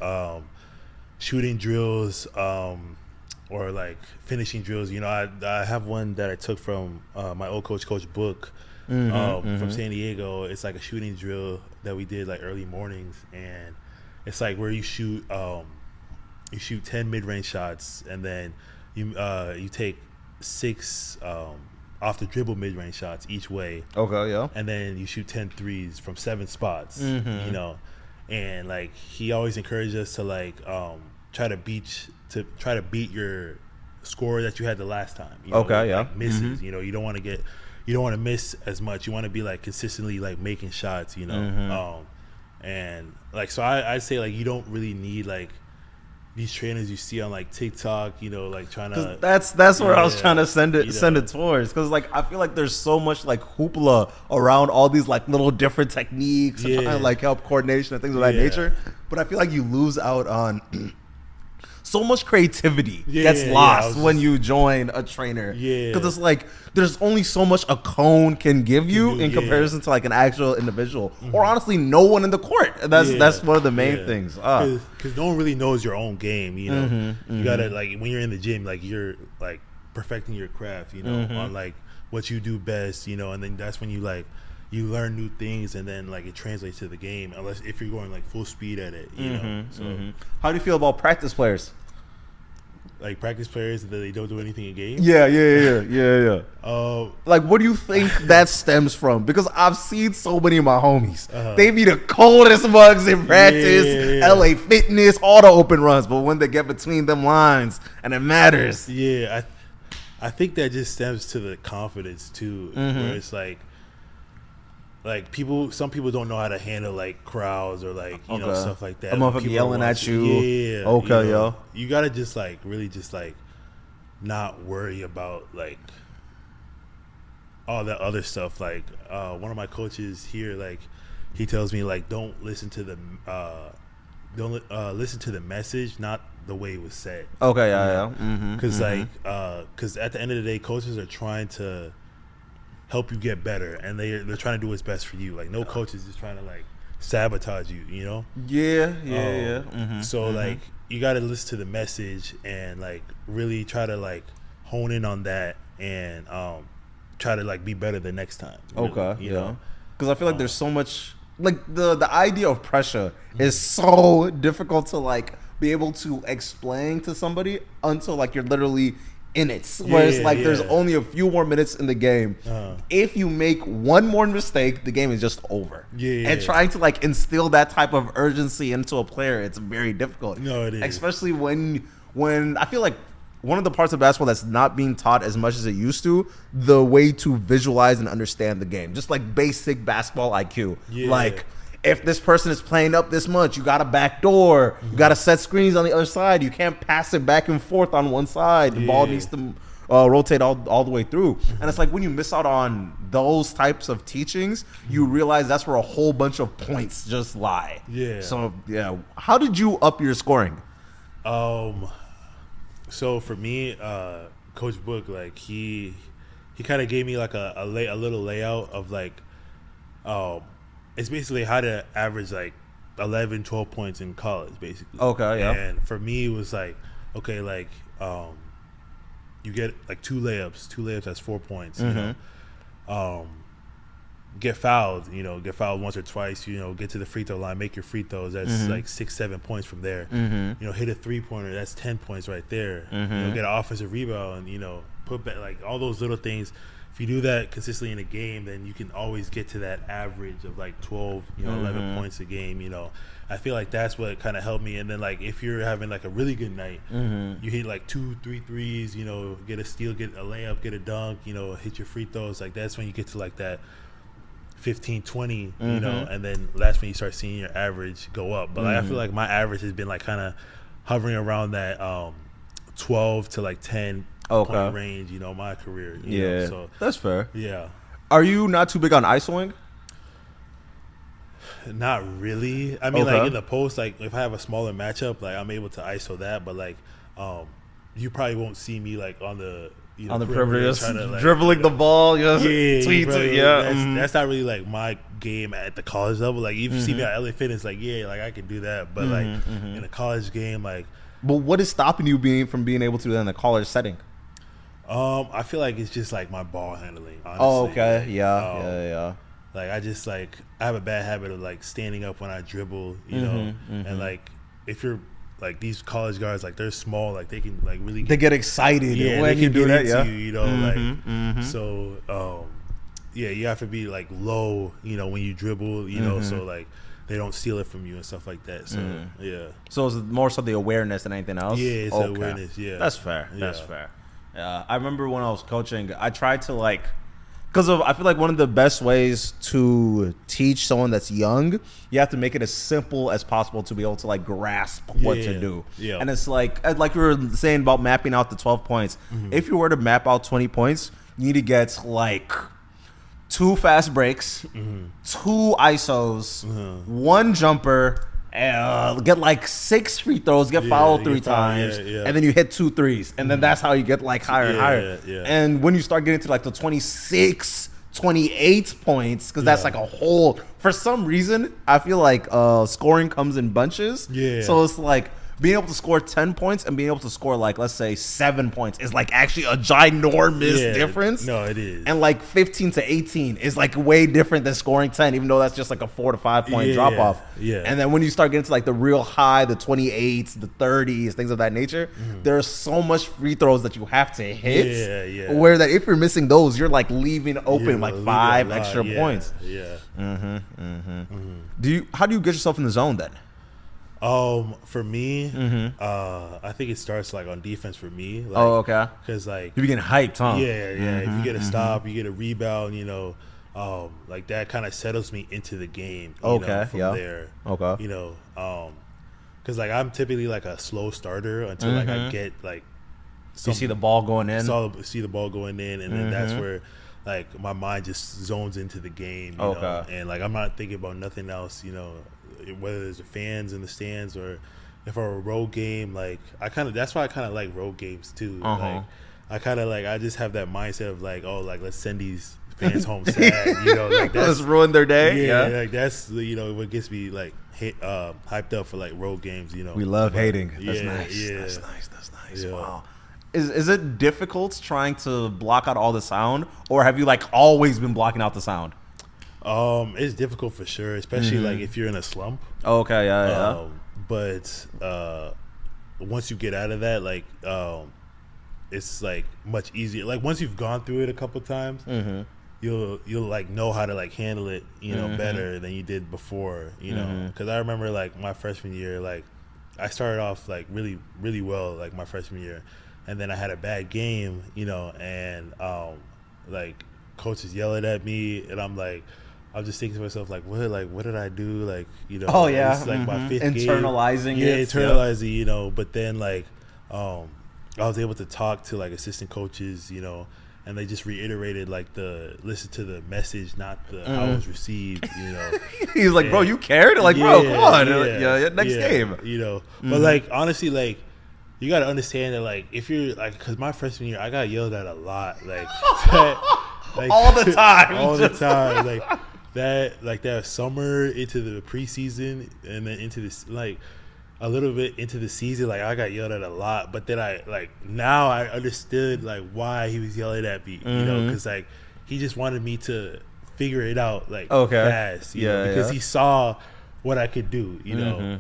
shooting drills, or like finishing drills. I have one that I took from my old coach Book, from San Diego. It's like a shooting drill that we did like early mornings, and it's like where you shoot 10 mid-range shots, and then you take 6 off the dribble mid-range shots each way. Okay, yeah. And then you shoot 10 threes from 7 spots, and like he always encouraged us to like try to beat your score that you had the last time. Like misses. You don't want to miss as much. You want to be like consistently like making shots. And like so I'd say like you don't really need like these trainers you see on like TikTok, like trying to. That's where I was trying to send it towards, because like I feel like there's so much like hoopla around all these like little different techniques and trying to like help coordination and things of that nature. But I feel like you lose out on so much creativity gets lost when you join a trainer. Because it's like there's only so much a cone can give you in comparison to like an actual individual, or honestly no one in the court. And that's one of the main things. Because no one really knows your own game. You gotta like when you're in the gym, like you're like perfecting your craft. On like what you do best. And then that's when you like you learn new things, and then like it translates to the game. Unless if you're going like full speed at it. So how do you feel about practice players? Like practice players that they don't do anything in game? Yeah. Like, what do you think that stems from? Because I've seen so many of my homies. They be the coldest mugs in practice, LA Fitness, all the open runs. But when they get between them lines and it matters. Yeah, I think that just stems to the confidence too, where it's like some people don't know how to handle like crowds or like stuff like that. A motherfucker yelling at you. Yo. You gotta just like really just like not worry about like all that other stuff. Like one of my coaches here, like he tells me like don't listen to the message, not the way it was said. Because because at the end of the day, coaches are trying to help you get better, and they're trying to do what's best for you. Like no coach is just trying to like sabotage you, So like you got to listen to the message and like really try to like hone in on that and try to like be better the next time. Really, because I feel like there's so much like the idea of pressure is so difficult to like be able to explain to somebody until like you're literally in it, where it's like there's only a few more minutes in the game. If you make one more mistake, the game is just over. And trying to like instill that type of urgency into a player, it's very difficult. No, it is. Especially when I feel like one of the parts of basketball that's not being taught as much as it used to, the way to visualize and understand the game, just like basic basketball IQ. Like if this person is playing up this much, you got to backdoor. You got to set screens on the other side. You can't pass it back and forth on one side. The ball needs to rotate all the way through. And it's like when you miss out on those types of teachings, you realize that's where a whole bunch of points just lie. Yeah. So, yeah. How did you up your scoring? So for me, Coach Book, like he kind of gave me like a little layout of like, it's basically how to average like 11, 12 points in college, basically. Okay, yeah. And for me, it was like, okay, like you get like two layups. That's 4 points. You know, get fouled once or twice. You know, get to the free throw line, make your free throws. That's like 6, 7 points from there. You know, hit a 3-pointer. That's 10 points right there. You know, get an offensive rebound, and you know, put back like all those little things. If you do that consistently in a game, then you can always get to that average of like 12, 11 points a game. You know, I feel like that's what kind of helped me. And then like if you're having like a really good night, you hit like 2, 3 threes, you know, get a steal, get a layup, get a dunk, you know, hit your free throws. Like that's when you get to like that 15, 20, you know, and then that's when you start seeing your average go up. But like, I feel like my average has been like kind of hovering around that 12 to like 10 point range, you know, my career. You know, so that's fair. Yeah. Are you not too big on isoing? Not really. I mean, like in the post, like if I have a smaller matchup, like I'm able to ISO that, but like you probably won't see me like on the perimeter just dribbling the ball, tweets it. That's not really like my game at the college level. Like if you see me at LA Fitness, like like I can do that, but like in a college game, like. But what is stopping you from being able to do that in a college setting? I feel like it's just like my ball handling. Honestly. Oh, okay. Yeah. Like I just like I have a bad habit of like standing up when I dribble, you know, and like if you're like these college guards, like they're small, like they can like really get excited when you do that, you know, so you have to be like low, you know, when you dribble, you know, so like they don't steal it from you and stuff like that. So So it's more so the awareness than anything else. Yeah, it's the awareness. Yeah, that's fair. That's fair. I remember when I was coaching, I tried to like. Because I feel like one of the best ways to teach someone that's young, you have to make it as simple as possible to be able to like grasp what to do. Yeah. And it's like we were saying about mapping out the 12 points. If you were to map out 20 points, you need to get like 2 fast breaks, 2 ISOs, 1 jumper, get like 6 free throws, get fouled 3 times, and then you hit 2 threes, and then that's how you get like higher and higher. And when you start getting to like the 26, 28 points, because that's like a whole. For some reason, I feel like scoring comes in bunches. So it's like being able to score 10 points and being able to score like, let's say 7 points is like actually a ginormous difference. No, it is. And like 15 to 18 is like way different than scoring 10, even though that's just like a 4 to 5 point drop off. And then when you start getting to like the real high, the 28s, the 30s, things of that nature, there's so much free throws that you have to hit. Where that if you're missing those, you're like leaving open like 5 extra points. How do you get yourself in the zone then? For me, I think it starts like on defense for me. Like, okay. Because like you be getting hyped, huh? If you get a stop, you get a rebound, you know, like that kind of settles me into the game. You know, from there. You know, because like I'm typically like a slow starter until like I get like. You see the ball going in. See the ball going in, and then that's where. Like my mind just zones into the game, you know, and like I'm not thinking about nothing else, you know, whether there's the fans in the stands or if I'm a road game. Like that's why I kind of like road games too. Like I just have that mindset of like, oh, like let's send these fans home sad, you know, like that's let's ruin their day. Like that's you know what gets me like hyped up for like road games, you know. We love hating. That's nice. That's nice. Wow. Is it difficult trying to block out all the sound, or have you like always been blocking out the sound? It's difficult for sure, especially like if you're in a slump. Okay, But once you get out of that, like it's like much easier. Like once you've gone through it a couple times, you'll like know how to like handle it, you know, better than you did before, you know. Because I remember like my freshman year, like I started off like really, really well, like my freshman year. And then I had a bad game, you know, and like coaches yelling at me, and I'm like, I was just thinking to myself, what did I do? Oh yeah, it's like my fifth internalizing game. it. Internalizing, but then I was able to talk to assistant coaches, and they just reiterated listen to the message, not how it was received, He's like, bro, you cared? Bro, come on. Next game. But honestly, you got to understand that if you're because my freshman year, I got yelled at a lot. All the time. All the time. That summer into the preseason and then into this a little bit into the season, I got yelled at a lot, but then now I understood why he was yelling at me, because he just wanted me to figure it out fast, because he saw what I could do, and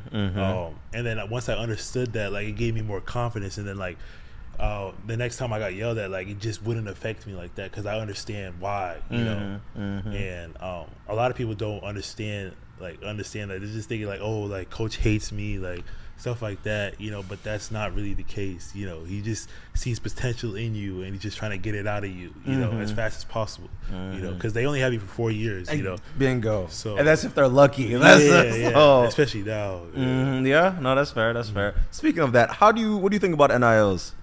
then once I understood that, it gave me more confidence, and then the next time I got yelled at, it just wouldn't affect me like that because I understand why, and a lot of people don't understand that. They're just thinking coach hates me, stuff like that, but that's not really the case. He just sees potential in you and he's just trying to get it out of you, as fast as possible, because they only have you for 4 years, bingo. So, and that's if they're lucky. Especially now. Yeah, no, that's fair. That's fair. Speaking of that, what do you think about NILs?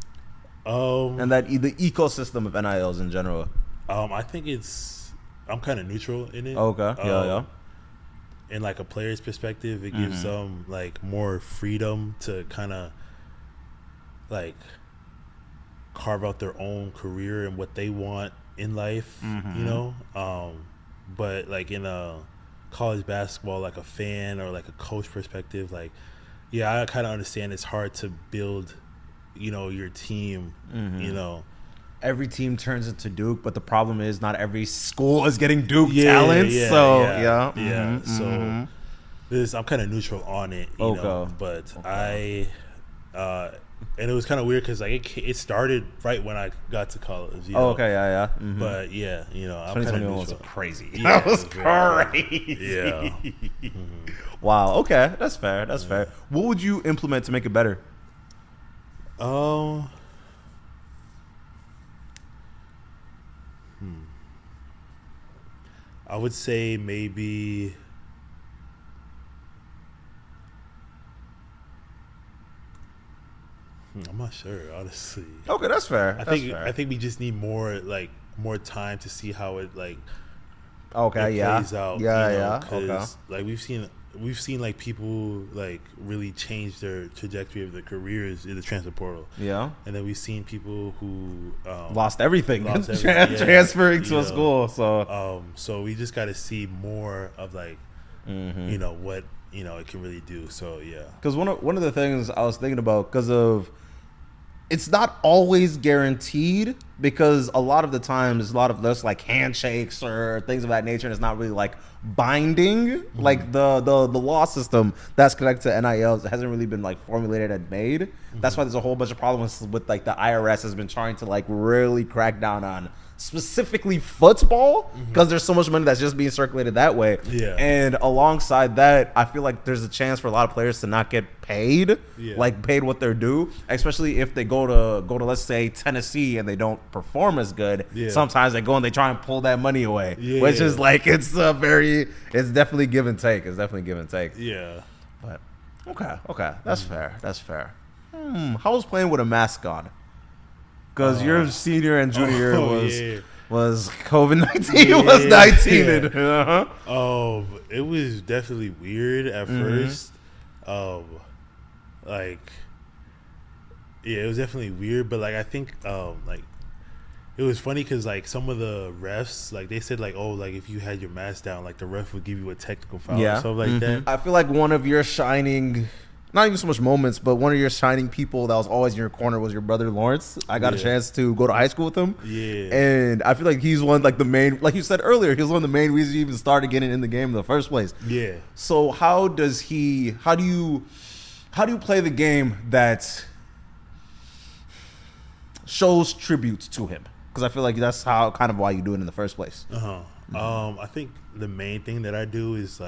And the ecosystem of NILs in general. I think I'm kind of neutral in it. Okay. Yeah. In a player's perspective, it gives them more freedom to kind of carve out their own career and what they want in life, but in a college basketball, a fan or a coach perspective, I kind of understand it's hard to build your team, Every team turns into Duke, but the problem is not every school is getting Duke talent. So I'm kind of neutral on it, but and it was kind of weird because it started right when I got to college. But I'm kind of neutral. Was crazy. That was crazy. Yeah. Wow. Okay, that's fair. That's fair. What would you implement to make it better? I would say maybe I'm not sure, honestly. Okay, that's fair. I think we just need more time to see how it plays out. Because we've seen people really change their trajectory of their careers in the transfer portal. Yeah. And then we've seen people who lost everything transferring to a school. So we just got to see more of what it can really do. So yeah. Because one of the things I was thinking about, because of it's not always guaranteed, because a lot of the times, a lot of those handshakes or things of that nature, and it's not really binding. The law system that's connected to NILs hasn't really been formulated and made. That's why there's a whole bunch of problems with the IRS has been trying to really crack down on specifically football, because there's so much money that's just being circulated that way. Yeah. And alongside that, I feel there's a chance for a lot of players to not get paid, paid what they're due, especially if they go to let's say Tennessee and they don't perform as good. Yeah. Sometimes they go and they try and pull that money away, which is it's definitely give and take. It's definitely give and take. Yeah. But okay, that's fair. That's fair. How was playing with a mask on? Because your senior and junior was COVID-19 was 19. Yeah. It was definitely weird at first. It was definitely weird, but I think it was funny because some of the refs they said if you had your mask down, the ref would give you a technical foul or something like that. I feel one of your shining, not even so much moments, but one of your shining people that was always in your corner was your brother Lawrence. I got a chance to go to high school with him. Yeah. And I feel he's one the main, like you said earlier, he was one of the main reasons you even started getting in the game in the first place. Yeah. So how do you play the game that shows tribute to him? Because I feel that's how kind of why you do it in the first place. I think the main thing that I do is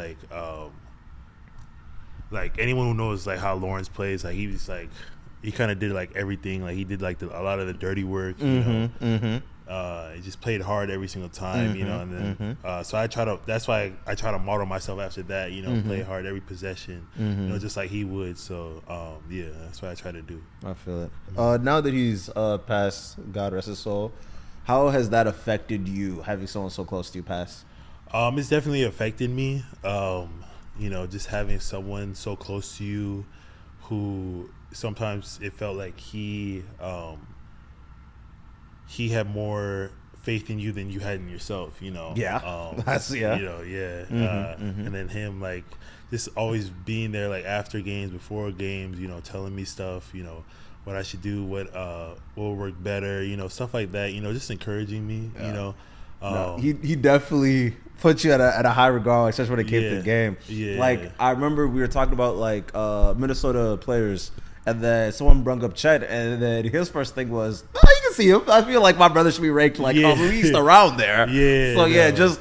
anyone who knows how Lawrence plays, he was he kind of did everything, he did a lot of the dirty work, you know. he just played hard every single time, you know. And then so that's why I try to model myself after that, you know, play hard every possession, you know, just like he would. So yeah, that's what I try to do. I feel it. Now that he's passed, God rest his soul, how has that affected you, having someone so close to you pass? It's definitely affected me. You know, just having someone so close to you who sometimes it felt like he had more faith in you than you had in yourself, you know. Yeah. You know, yeah. And then him, like, just always being there, like, after games, before games, you know, telling me stuff, you know, what I should do, what will work better, you know, stuff like that, you know, just encouraging me, you know. No, he definitely put you at a high regard, especially when it came to the game. Yeah. Like, I remember we were talking about, like, Minnesota players, and then someone brought up Chet, and then his first thing was, oh, you can see him. I feel like my brother should be ranked, like, at least around there. Yeah. So, yeah, just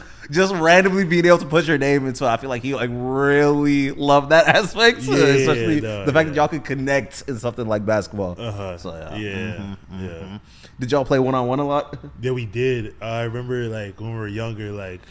randomly being able to put your name into it, I feel like he, like, really loved that aspect. Yeah, especially the fact that y'all could connect in something like basketball. So, yeah. Did y'all play one-on-one a lot? Yeah, we did. I remember, like, when we were younger, like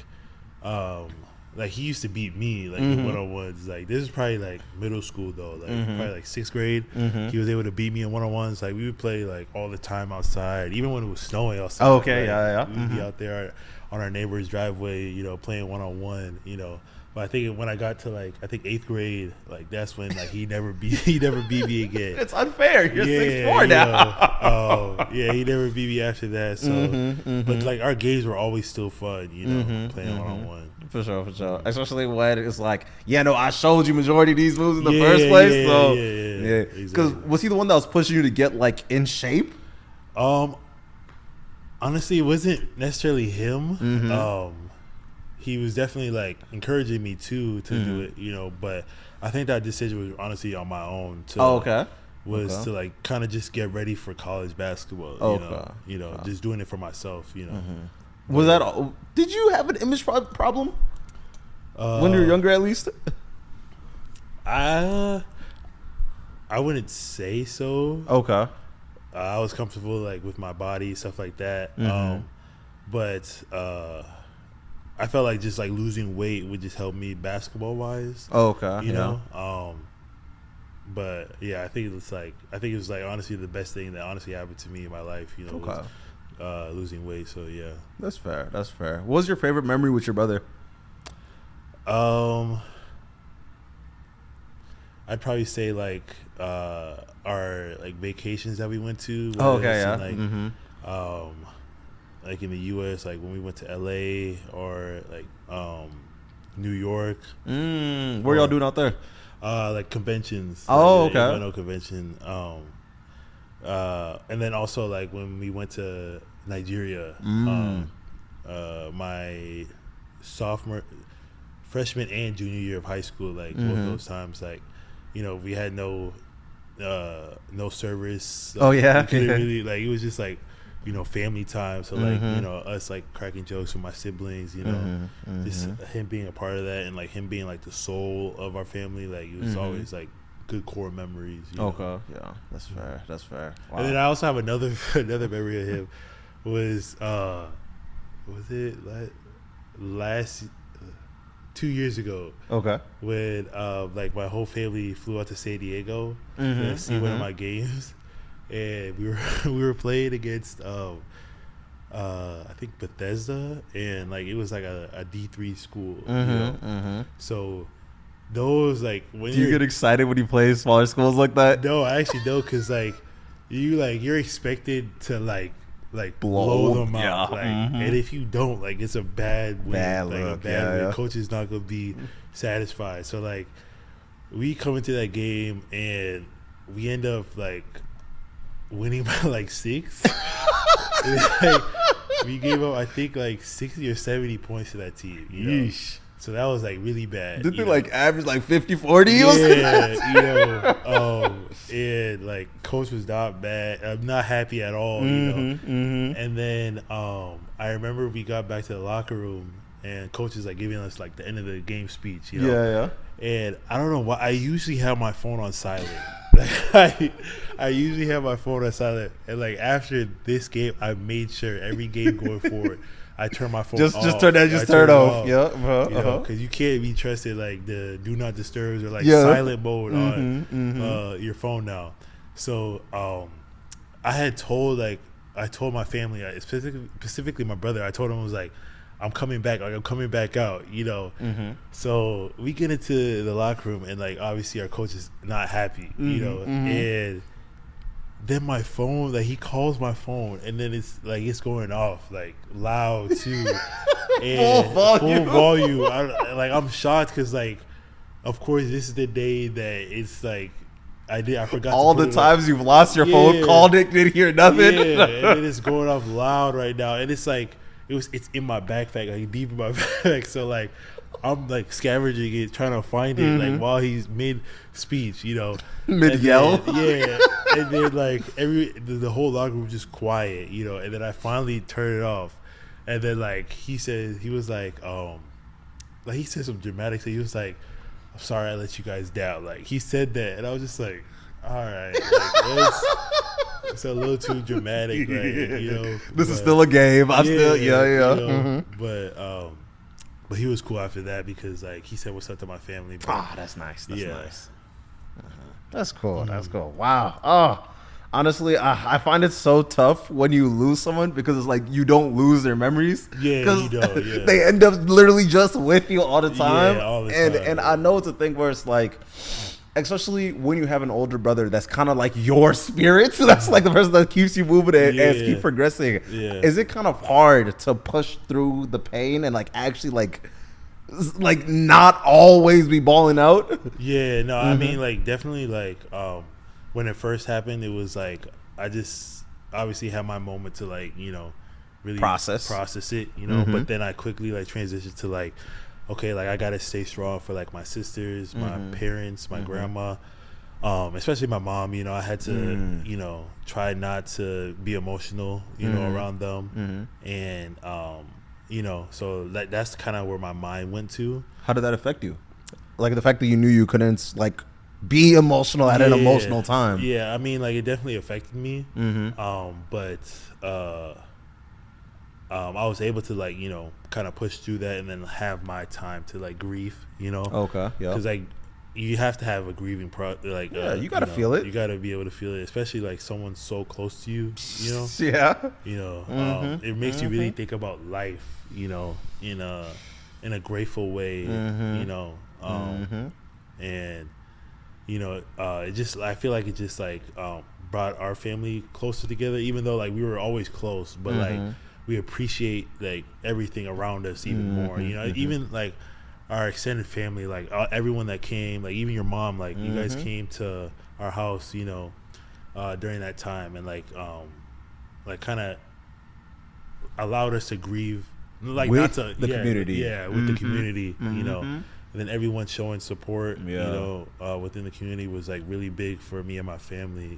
he used to beat me, like, in one-on-ones. Like, this is probably, like, middle school, though. Like, probably, like, 6th grade. He was able to beat me in one-on-ones. Like, we would play, like, all the time outside, even when it was snowing outside. Oh, okay, like, we would be out there on our neighbor's driveway, you know, playing one-on-one, you know. But I think when I got to, like, 8th grade, like, that's when, like, he never beat me again. It's unfair. You're 6'4" now. Yeah, he never beat me after that. So, but, like, our games were always still fun, you know, playing one-on-one. For sure. Especially when it's like, I showed you majority of these moves in the first place. Yeah. Because was he the one that was pushing you to get, like, in shape? Honestly, it wasn't necessarily him. He was definitely, like, encouraging me to do it, you know. But I think that decision was honestly on my own. To like kind of just get ready for college basketball. You know, just doing it for myself. You know. Was that? Did you have an image problem when you were younger, at least? I wouldn't say so. Okay. I was comfortable, like, with my body, stuff like that. But I felt like just, like, losing weight would just help me basketball wise. You know. But yeah, I think it was like honestly the best thing that honestly happened to me in my life. You know, was losing weight. So yeah, that's fair. What was your favorite memory with your brother? I'd probably say, like, our, like, vacations that we went to. Like in the U.S., like when we went to L.A. or, like, New York. What are y'all doing out there? Like conventions. Okay. Convention. And then also, like, when we went to Nigeria, my freshman and junior year of high school, like, both those times, like, you know, we had no service. We couldn't really, like, it was just, like, you know, family time. So, like, you know, us, like, cracking jokes with my siblings, you know, just him being a part of that, and, like, him being, like, the soul of our family. Like, it was always, like, good core memories. You know? Yeah, that's fair. Wow. And then I also have another memory of him was it last 2 years ago? When like, my whole family flew out to San Diego to see one of my games. And we were playing against I think Bethesda, and, like, it was like a D3 school. You know? So those, like, when do you get excited when you play smaller schools like that? No, I actually don't, because, like, you're expected to, like blow them out, like, and if you don't, like, it's a bad win. Win. Coach is not gonna be satisfied. So, like, we come into that game and we end up, like, winning by, like, 6. Like, we gave up, I think, like, 60 or 70 points to that team. You know? So that was, like, really bad. Did they, like, average, like, 50-40? Yeah, you know. And, like, coach was not bad. I'm not happy at all, you know. And then I remember we got back to the locker room, and coach is, like, giving us, like, the end of the game speech, you know. And I don't know why. I usually have my phone on silent. I usually have my phone on silent, and like after this game, I made sure every game going forward, I turn my phone off. Just turn it off. Yeah, because you can't be trusted like the do not disturb or like silent mode on your phone now. So I told my family, specifically my brother. I told him I was like, I'm coming back. Like I'm coming back out. So we get into the locker room, and like obviously our coach is not happy. And then my phone, like he calls my phone, and then it's going off like loud too, and full volume. I'm shocked because like, of course, this is the day that it's like I forgot all the times you've lost your phone, called it, didn't hear nothing. Yeah, and it's going off loud right now, and it's like it's in my backpack, like deep in my bag. So like I'm like scavenging it, trying to find it, like while he's mid speech, mid yell. Yeah, and then like the whole locker room was just quiet, and then I finally turned it off, and then like he said some dramatic thing. He was like, "I'm sorry I let you guys down." Like he said that, and I was just like, "All right, like, it's a little too dramatic, like, This is still a game. I'm still, But he was cool after that because like he said what's up to my family. But, that's nice. That's nice. That's cool. That's cool. Wow. Oh, honestly, I find it so tough when you lose someone because it's like you don't lose their memories. Yeah, you don't. Yeah. They end up literally just with you all the time. Yeah, all the time. And I know it's a thing where it's like, especially when you have an older brother that's kind of like your spirit. So that's like the person that keeps you moving and keep progressing. Yeah. Is it kind of hard to push through the pain and like actually like not always be balling out? Yeah, no, I mean like definitely like when it first happened, it was like I just obviously had my moment to like, really process it, but then I quickly like transitioned to like, okay, like I gotta stay strong for like my sisters, my parents, my grandma, especially my mom. I had to, try not to be emotional, around them, and so that's kind of where my mind went to. How did that affect you? Like the fact that you knew you couldn't like be emotional at an emotional time. Yeah, I mean, like it definitely affected me. But I was able to like, kind of push through that and then have my time to like grieve, Okay, yeah. Because like you have to have a grieving you gotta feel it. You gotta be able to feel it, especially like someone so close to you. Yeah. It makes you really think about life, in a grateful way, and it just I feel like it just like brought our family closer together, even though like we were always close, but like we appreciate like everything around us even more. Even like our extended family, like everyone that came, like even your mom, like you guys came to our house, during that time, and like kind of allowed us to grieve, like with not to the community, with the community, and then everyone showing support, within the community was like really big for me and my family,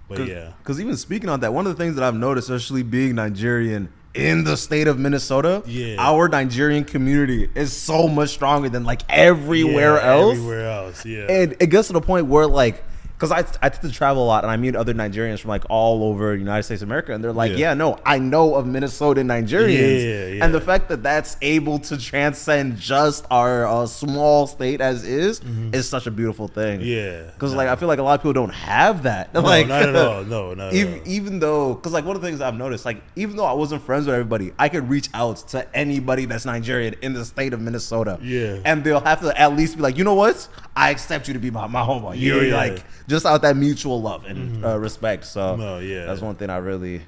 But because even speaking on that, one of the things that I've noticed, especially being Nigerian in the state of Minnesota, our Nigerian community is so much stronger than like everywhere else. And it gets to the point where like, because I tend to travel a lot and I meet other Nigerians from like all over the United States of America, and they're like, I know of Minnesotan Nigerians. And the fact that that's able to transcend just our small state as is such a beautiful thing. Because like I feel like a lot of people don't have that. No, like, not at all. No, not at all. Even though, because like one of the things I've noticed, like even though I wasn't friends with everybody, I could reach out to anybody that's Nigerian in the state of Minnesota. And they'll have to at least be like, you know what? I accept you to be my homeboy. You're like, just out that mutual love and respect. So that's one thing I really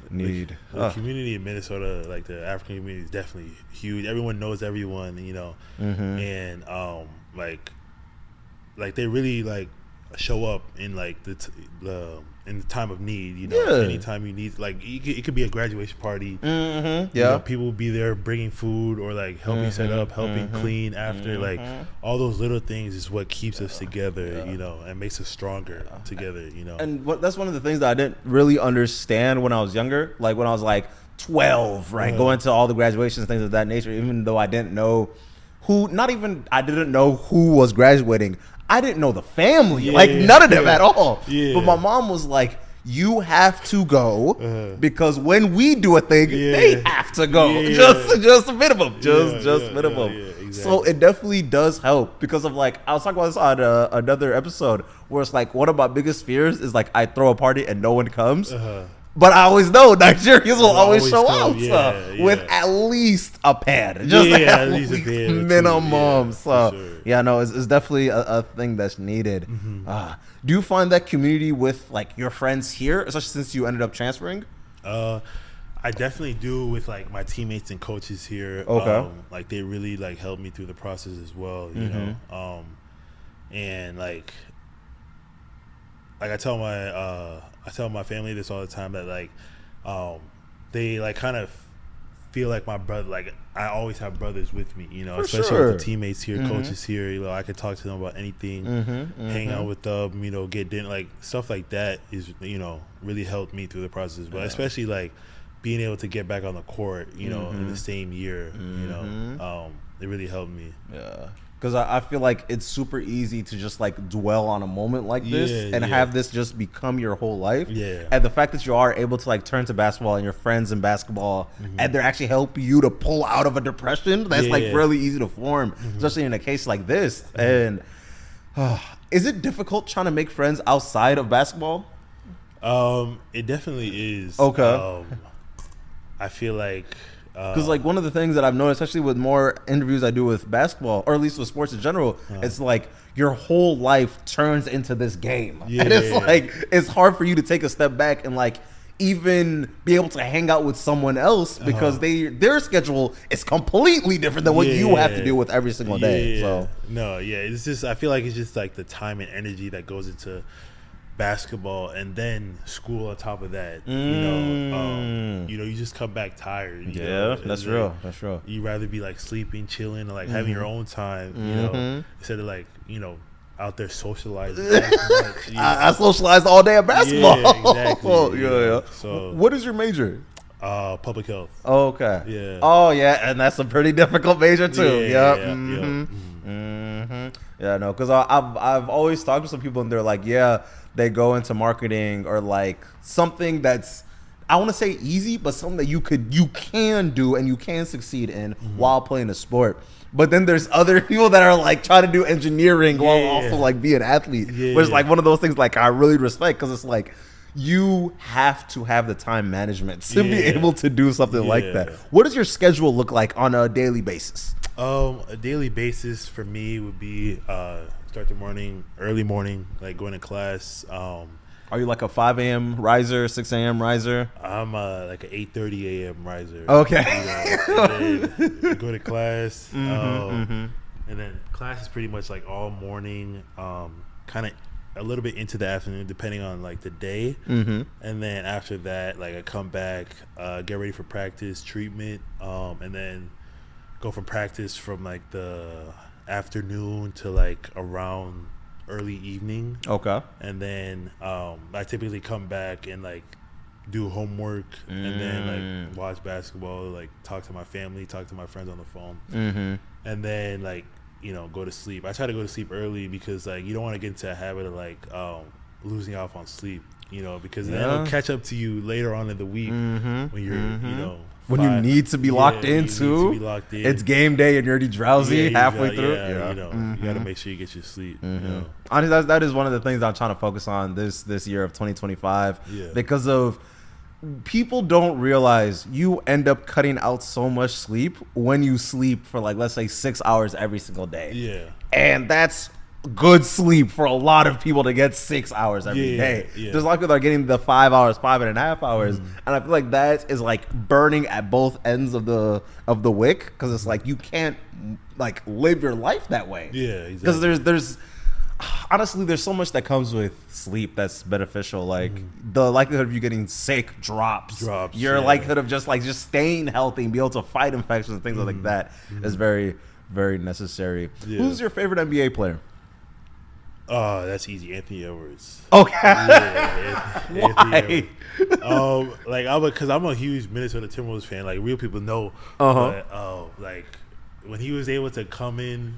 need. The community in Minnesota, like the African community, is definitely huge. Everyone knows everyone, and like they really like show up in like in the time of need. Anytime you need, like it could be a graduation party. People will be there bringing food or like helping set up, helping clean after. Like all those little things is what keeps us together, and makes us stronger together. And that's one of the things that I didn't really understand when I was younger. Like when I was like 12, right, going to all the graduations, things of that nature. Even though I didn't know who was graduating, I didn't know the family, like none of them at all. Yeah. But my mom was like, you have to go because when we do a thing, they have to go. Just a minimum. Just minimum. Yeah, exactly. So it definitely does help because of like, I was talking about this on another episode where it's like, one of my biggest fears is like I throw a party and no one comes. But I always know Nigerians will always show out with at least a pad. Just at least a pad minimum. No, it's definitely a thing that's needed. Do you find that community with like your friends here, especially since you ended up transferring? I definitely do with like my teammates and coaches here. Like they really like helped me through the process as well, you know. And like I tell my family this all the time that like they like kind of feel like my brother, like I always have brothers with me, you know, especially with the teammates here, coaches here, you know, I can talk to them about anything, hang out with them, you know, get dinner, like stuff like that is, you know, really helped me through the process. But especially like being able to get back on the court, you know, in the same year, you know, it really helped me. Because I feel like it's super easy to just like dwell on a moment like this and have this just become your whole life. And the fact that you are able to like turn to basketball and your friends in basketball and they're actually helping you to pull out of a depression, that's like really easy to form, especially in a case like this. And is it difficult trying to make friends outside of basketball? It definitely is. I feel like because like one of the things that I've noticed, especially with more interviews I do with basketball, or at least with sports in general, it's like your whole life turns into this game, and it's like it's hard for you to take a step back and like even be able to hang out with someone else because their schedule is completely different than what you have to deal with every single day. So it's just I feel like it's just like the time and energy that goes into basketball and then school on top of that. You know, you just come back tired. You know? That's real. That's real. You rather be like sleeping, chilling, and like having your own time. You know, instead of like out there socializing. I socialized all day at basketball. Yeah, exactly. So, what is your major? Public health. Okay. Yeah. Oh yeah, and that's a pretty difficult major too. No, because I've always talked to some people and they're like, they go into marketing or like something that's, I want to say easy, but something that you can do and you can succeed in while playing a sport. But then there's other people that are like trying to do engineering while also like be an athlete, which is like one of those things like I really respect because it's like you have to have the time management to be able to do something like that. What does your schedule look like on a daily basis? A daily basis for me would be start the morning, early morning, like going to class. Are you like a 5 a.m. riser, 6 a.m. riser? I'm like an 8:30 a.m. riser. Okay. And then go to class. And then class is pretty much like all morning, kind of a little bit into the afternoon, depending on like the day. And then after that, like I come back, get ready for practice, treatment, and then go from practice from like the afternoon to like around early evening. Okay. And then I typically come back and like do homework and then like watch basketball, like talk to my family, talk to my friends on the phone, and then like go to sleep. I try to go to sleep early because like you don't want to get into a habit of like losing off on sleep, because then it'll catch up to you later on in the week when you're when you need to be locked in too. It's game day and you're already drowsy halfway through. You got to make sure you get your sleep. Honestly, that is one of the things I'm trying to focus on this year of 2025 because of people don't realize you end up cutting out so much sleep when you sleep for like, let's say 6 hours every single day. And that's good sleep for a lot of people to get 6 hours every day. There's a lot of people that are getting the 5 hours, 5.5 hours. And I feel like that is like burning at both ends of the wick because it's like you can't like live your life that way. Because there's honestly, there's so much that comes with sleep that's beneficial. Like the likelihood of you getting sick drops. Your likelihood of just staying healthy and be able to fight infections and things like that is very, very necessary. Who's your favorite NBA player? Oh, that's easy. Anthony Edwards. Okay. Why? Because I'm a huge Minnesota Timberwolves fan. Like real people know. But like when he was able to come in,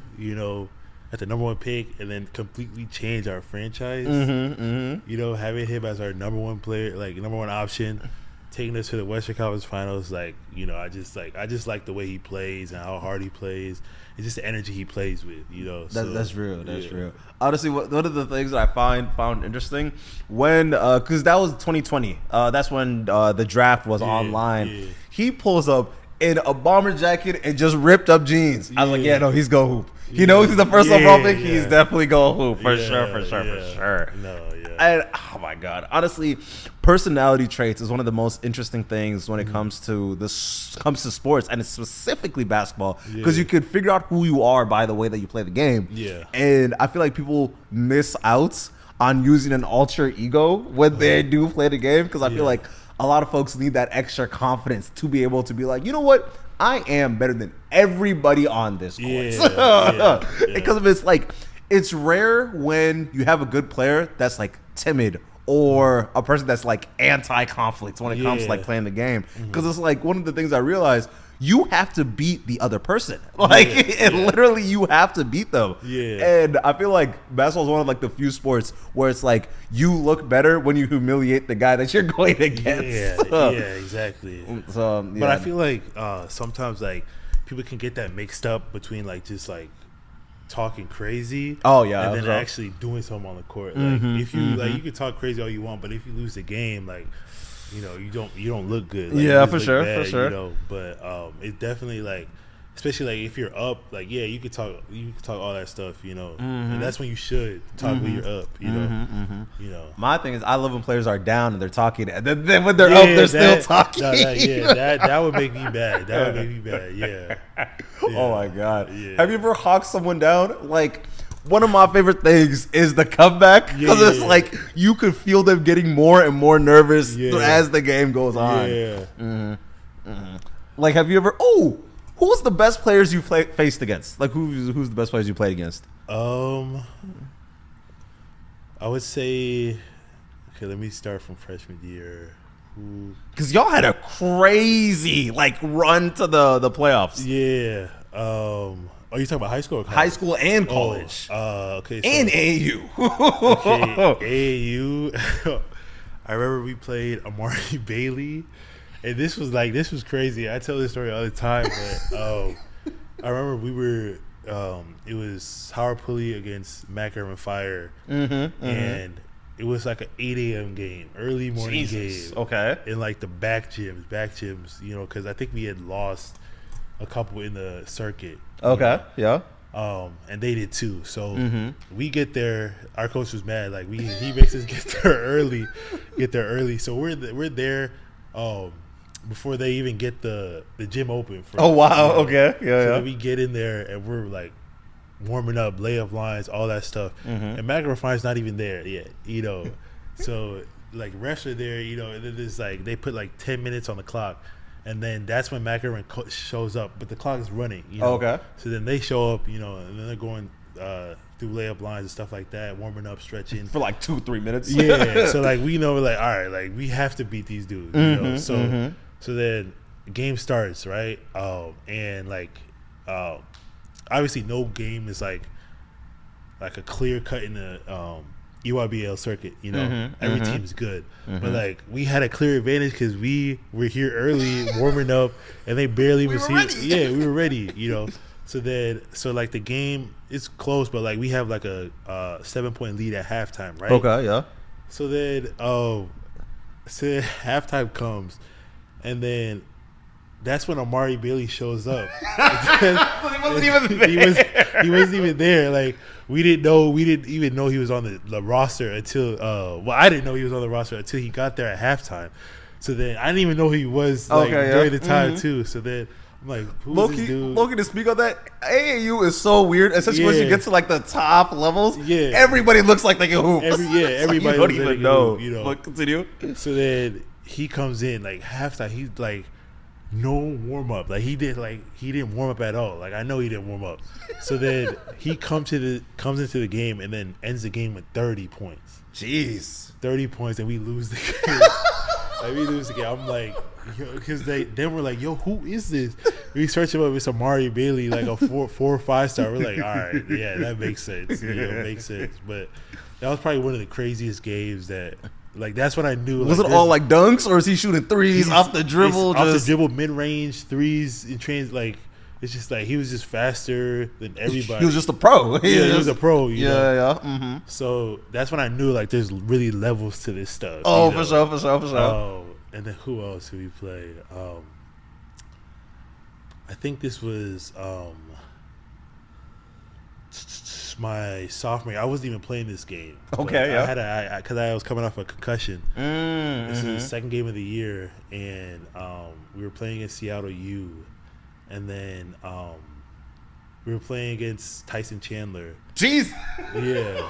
at the number 1 pick and then completely change our franchise. Mm-hmm. You know, having him as our number 1 player, like number 1 option, taking us to the Western Conference Finals. Like, you know, I just like the way he plays and how hard he plays. It's just the energy he plays with. You know, that's real. That's real. Honestly, one of the things that I found interesting when because that was 2020. That's when the draft was online. Yeah. He pulls up in a bomber jacket and just ripped up jeans. I was like, yeah, no, he's go hoop. He knows he's the first overall pick. He's definitely go hoop for sure. No, yeah. And oh my god, honestly, personality traits is one of the most interesting things when it comes to sports, and it's specifically basketball, because you could figure out who you are by the way that you play the game. Yeah. And I feel like people miss out on using an alter ego when they do play the game, because I feel like a lot of folks need that extra confidence to be able to be like, you know what, I am better than everybody on this court. Because it's like, it's rare when you have a good player that's like timid or a person that's like anti-conflict when it comes to like playing the game. Because it's like one of the things I realized, you have to beat the other person. Like literally you have to beat them. And I feel like basketball is one of like the few sports where it's like you look better when you humiliate the guy that you're going against. Exactly. So, but I feel like sometimes like people can get that mixed up between like just like talking crazy and then actually doing something on the court. Like if you like, you can talk crazy all you want, but if you lose the game, like, you know, you don't look good. Like, for sure. You know, but it definitely, like, especially like if you're up, like you could talk all that stuff, you know, and that's when you should talk when you're up, you know. You know, my thing is I love when players are down and they're talking, and then when they're up, they're still talking. That would make me bad. That would make me bad. Oh my god. Have you ever hawked someone down? Like, one of my favorite things is the comeback, because it's like you could feel them getting more and more nervous as the game goes on. Like, have you ever? Who's the best players you faced against? Like, who's the best players you played against? I would say, okay, let me start from freshman year. Because y'all had a crazy like run to the playoffs. Are you talking about high school or college? High school and college. Okay. And AAU. AAU. I remember we played Amari Bailey, and this was crazy. I tell this story all the time, but I remember we were it was Howard Pulley against Macaron Fire, and it was like an 8 a.m. game, early morning game. Okay. In like the back gyms, you know, because I think we had lost a couple in the circuit. Okay. Yeah. And they did too. So we get there. Our coach was mad. Like he makes us get there early. So we're there before they even get the gym open. Oh wow. Okay. Yeah. So then we get in there and we're like warming up, layup lines, all that stuff. And Macaron Fire's not even there yet. You know. So like refs are there. You know, and then it's like they put like 10 minutes on the clock. And then that's when Macaron shows up, but the clock is running. You know? Okay. So then they show up, you know, and then they're going through layup lines and stuff like that, warming up, stretching for like 2-3 minutes. Yeah. So like we know, like, all right, like we have to beat these dudes. You know. So then the game starts, right? And like obviously no game is like a clear cut in the EYBL circuit, you know. Every team's good, but like we had a clear advantage because we were here early warming up, and they barely even see it. Yeah, we were ready, you know. So like the game is close, but like we have like a 7-point lead at halftime, right? Okay, yeah. So then halftime comes, and then that's when Amari Bailey shows up. He wasn't even there. He wasn't even there. Like we didn't even know he was on the roster until I didn't know he was on the roster until he got there at halftime. So then I didn't even know who he was during the time too. So then I'm like, who's this dude? Loki, to speak on that, AAU is so weird, especially once you get to like the top levels. Yeah, everybody looks like they can hoop. Everybody you don't even know. Hoop, you know. But continue. So then he comes in like halftime. He's like, no warm up. Like he didn't warm up at all. Like I know he didn't warm up. So then he comes into the game and then ends the game with 30 points. Jeez, 30 points, and we lose the game. Like we lose the game. I'm like, Because they were like, yo, who is this? We searched him up. It's Amari Bailey, like a 4 or 5 star. We're like, all right, yeah, that makes sense. Makes sense. But that was probably one of the craziest games that. Like that's when I knew. Was it all like dunks, or is he shooting threes off the dribble? Off the dribble, mid range threes and trains. Like it's just like he was just faster than everybody. He was just a pro. He was a pro. You know? Yeah. Mm-hmm. So that's when I knew like there's really levels to this stuff. Oh, for sure. Oh, and then who else did we play? I think this was my sophomore year. I wasn't even playing this game. Okay, yeah. Because I was coming off a concussion. This is the second game of the year, and we were playing against Seattle U, and then we were playing against Tyson Chandler. Jeez. Yeah.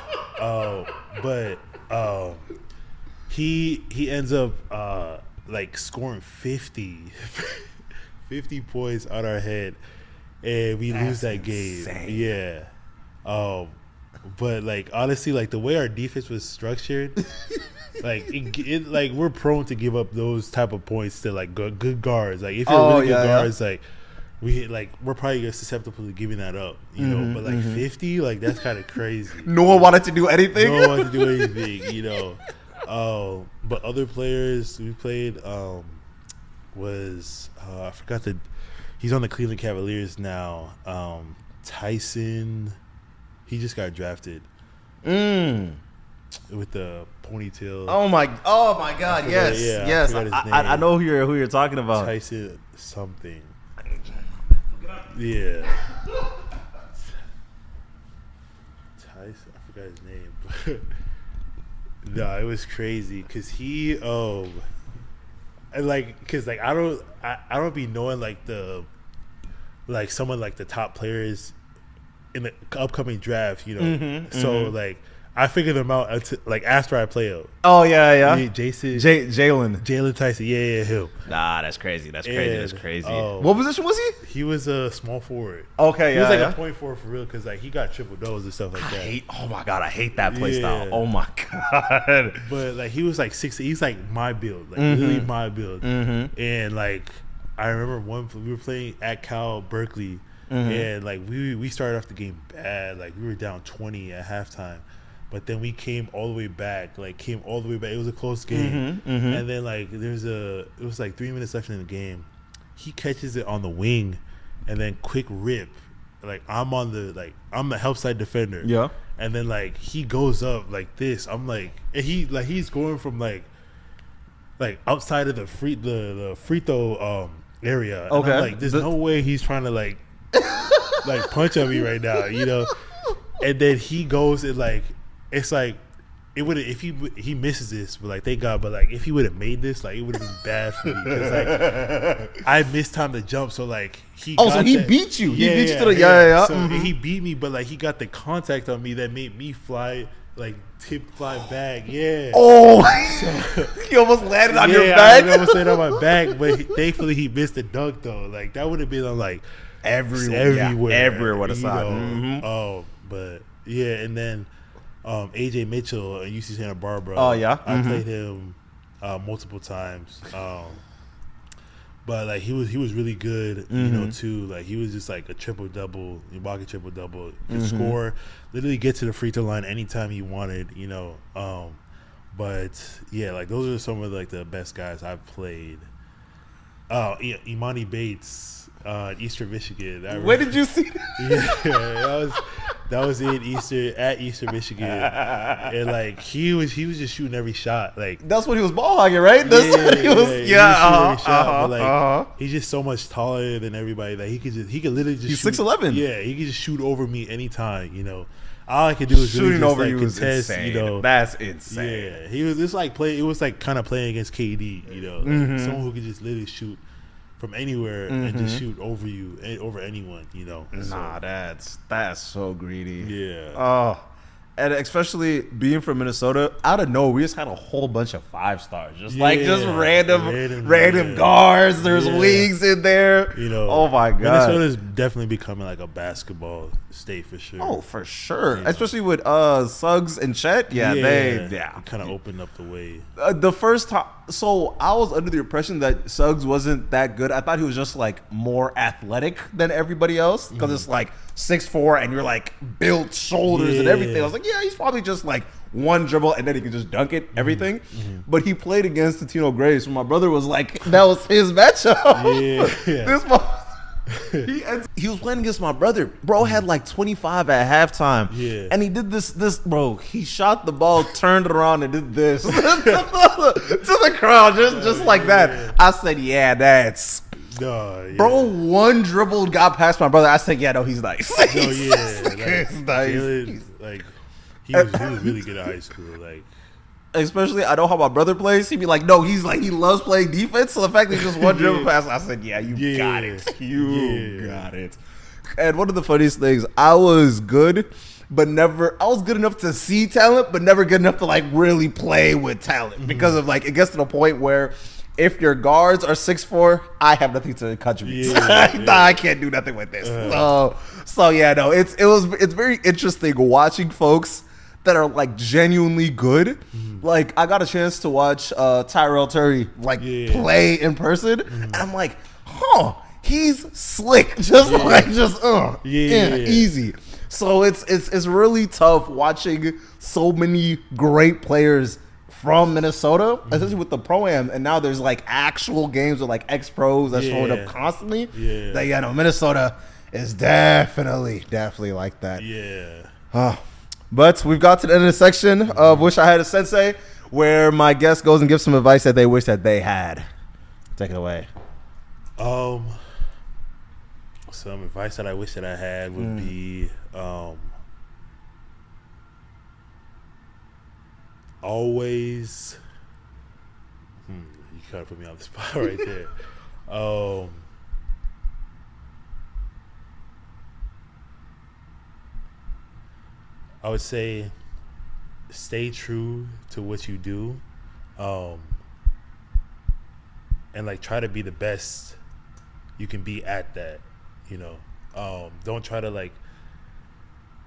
But he ends up like scoring 50 points on our head, and we lose that game. Insane. Yeah. But like honestly, like the way our defense was structured, like it like we're prone to give up those type of points to like good guards. Like if you're really good guards, like we're probably susceptible to giving that up, you know. But like 50, like that's kind of crazy. No one wanted to do anything. No one wanted to do anything, you know. But other players we played was I forgot he's on the Cleveland Cavaliers now. Tyson. He just got drafted with the ponytail. Oh my God! Yes. I know who you're talking about. Tyson something. Yeah. Tyson. I forgot his name. No, it was crazy because he and like because like I don't be knowing like someone like the top players in the upcoming draft, you know. So like I figured them out until, like after I play out. Oh yeah. Jalen Tyson, yeah, him. Nah, that's crazy. That's crazy. Oh. What position was he? He was a small forward. Okay, he was like a point forward for real because like he got triple doubles and stuff like that. Oh my God, I hate that play style. Oh my God. But like he was like 6'. He's like my build, like really my build. And like I remember we were playing at Cal Berkeley. And like we started off the game bad, like we were down 20 at halftime, but then we came all the way back. It was a close game, and then like it was like 3 minutes left in the game. He catches it on the wing, and then quick rip. Like I'm the help side defender. Yeah, and then like he goes up like this. I'm like, and he's going from like outside of the free throw area. And okay, I'm like there's no way he's trying to like punch at me right now, you know. And then he goes and like it's like it would if he misses this, but like thank God. But like if he would have made this, like it would have been bad for me because like I missed time to jump. So like he beat you. He beat you to the So he beat me, but like he got the contact on me that made me fly back. Yeah. Oh, so, he almost landed on your back. I almost landed on my back, but thankfully he missed the dunk though. Like that would have been on like everywhere would have saw. But yeah, and then AJ Mitchell at UC Santa Barbara. Oh yeah, I played him multiple times. But like he was really good, you know, too. Like he was just like a triple double, walking triple double, could score, literally get to the free throw line anytime he wanted, you know. But yeah, like those are some of like the best guys I've played. Yeah, Imani Bates. Eastern Michigan. Where did you see that? Yeah, that was in Eastern Michigan, and like he was just shooting every shot. Like that's what he was ball hogging, right? That's what he was. But like he's just so much taller than everybody. Like he could literally just. He's 6'11". Yeah, he could just shoot over me anytime. You know, all I could do was shooting really just, over like, you was contest, insane. You know, that's insane. Yeah, he was just like It was like kind of playing against KD. You know, like someone who could just literally shoot from anywhere and just shoot over you, over anyone, you know. Nah, that's so greedy. Yeah. Oh, and especially being from Minnesota, out of nowhere, we just had a whole bunch of 5 stars, just random guards. There's wings in there. You know. Oh my God. Minnesota's definitely becoming like a basketball state for sure. Oh, for sure. Yeah. Especially with Suggs and Chet. They kind of opened up the way. The first time So I was under the impression that Suggs wasn't that good. I thought he was just like more athletic than everybody else because it's like 6'4" and you're like built shoulders and everything. I was like, yeah, he's probably just like one dribble and then he can just dunk it, everything. But he played against Tino Grace. So my brother was like, that was his matchup. This he was playing against my brother. Bro had like 25 at halftime. And he did this, bro. He shot the ball, turned it around, and did this to the crowd, just like that. I said, yeah, that's. Bro, one dribble got past my brother. I said, yeah, no, he's nice. He's nice. Jalen, like, he was really good at high school. Like, especially, I know how my brother plays. He'd be like, no, he loves playing defense. So the fact that he just one dribble pass, I said, yeah, you got it. You got it. And one of the funniest things, I was good, but I was good enough to see talent, but never good enough to like really play with talent because of like, it gets to the point where if your guards are 6'4", I have nothing to contribute. I can't do nothing with this. So yeah, no, it's very interesting watching folks that are like genuinely good. Like I got a chance to watch Tyrell Terry play in person, and I'm like, he's slick, easy. So it's really tough watching so many great players from Minnesota, especially with the Pro-Am, and now there's like actual games with like ex-pros that's showing up constantly. That Minnesota is definitely like that. But we've got to the end of the section of Wish I Had a Sensei, where my guest goes and gives some advice that they wish that they had. Take it away. Some advice that I wish that I had would be always. You kind of put me on the spot right there. I would say stay true to what you do, and like try to be the best you can be at that. Don't try to like.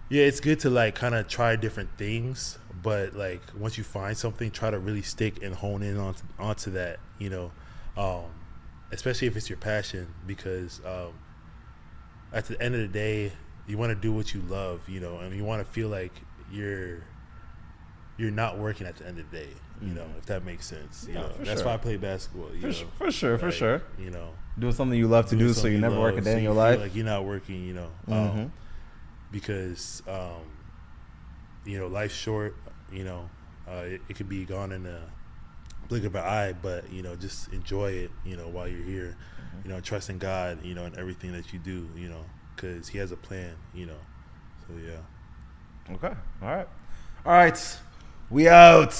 Yeah, it's good to like kind of try different things, but like once you find something, try to really stick and hone in onto that. Especially if it's your passion, because at the end of the day, you want to do what you love, and you want to feel like you're not working at the end of the day, if that makes sense. That's why I play basketball. For sure. Doing something you love to do, so you never work a day in your life. Like you're not working, because life's short. It could be gone in a blink of an eye, but just enjoy it. While you're here, trust in God. In everything that you do. Because He has a plan. So yeah. Okay. All right. We out.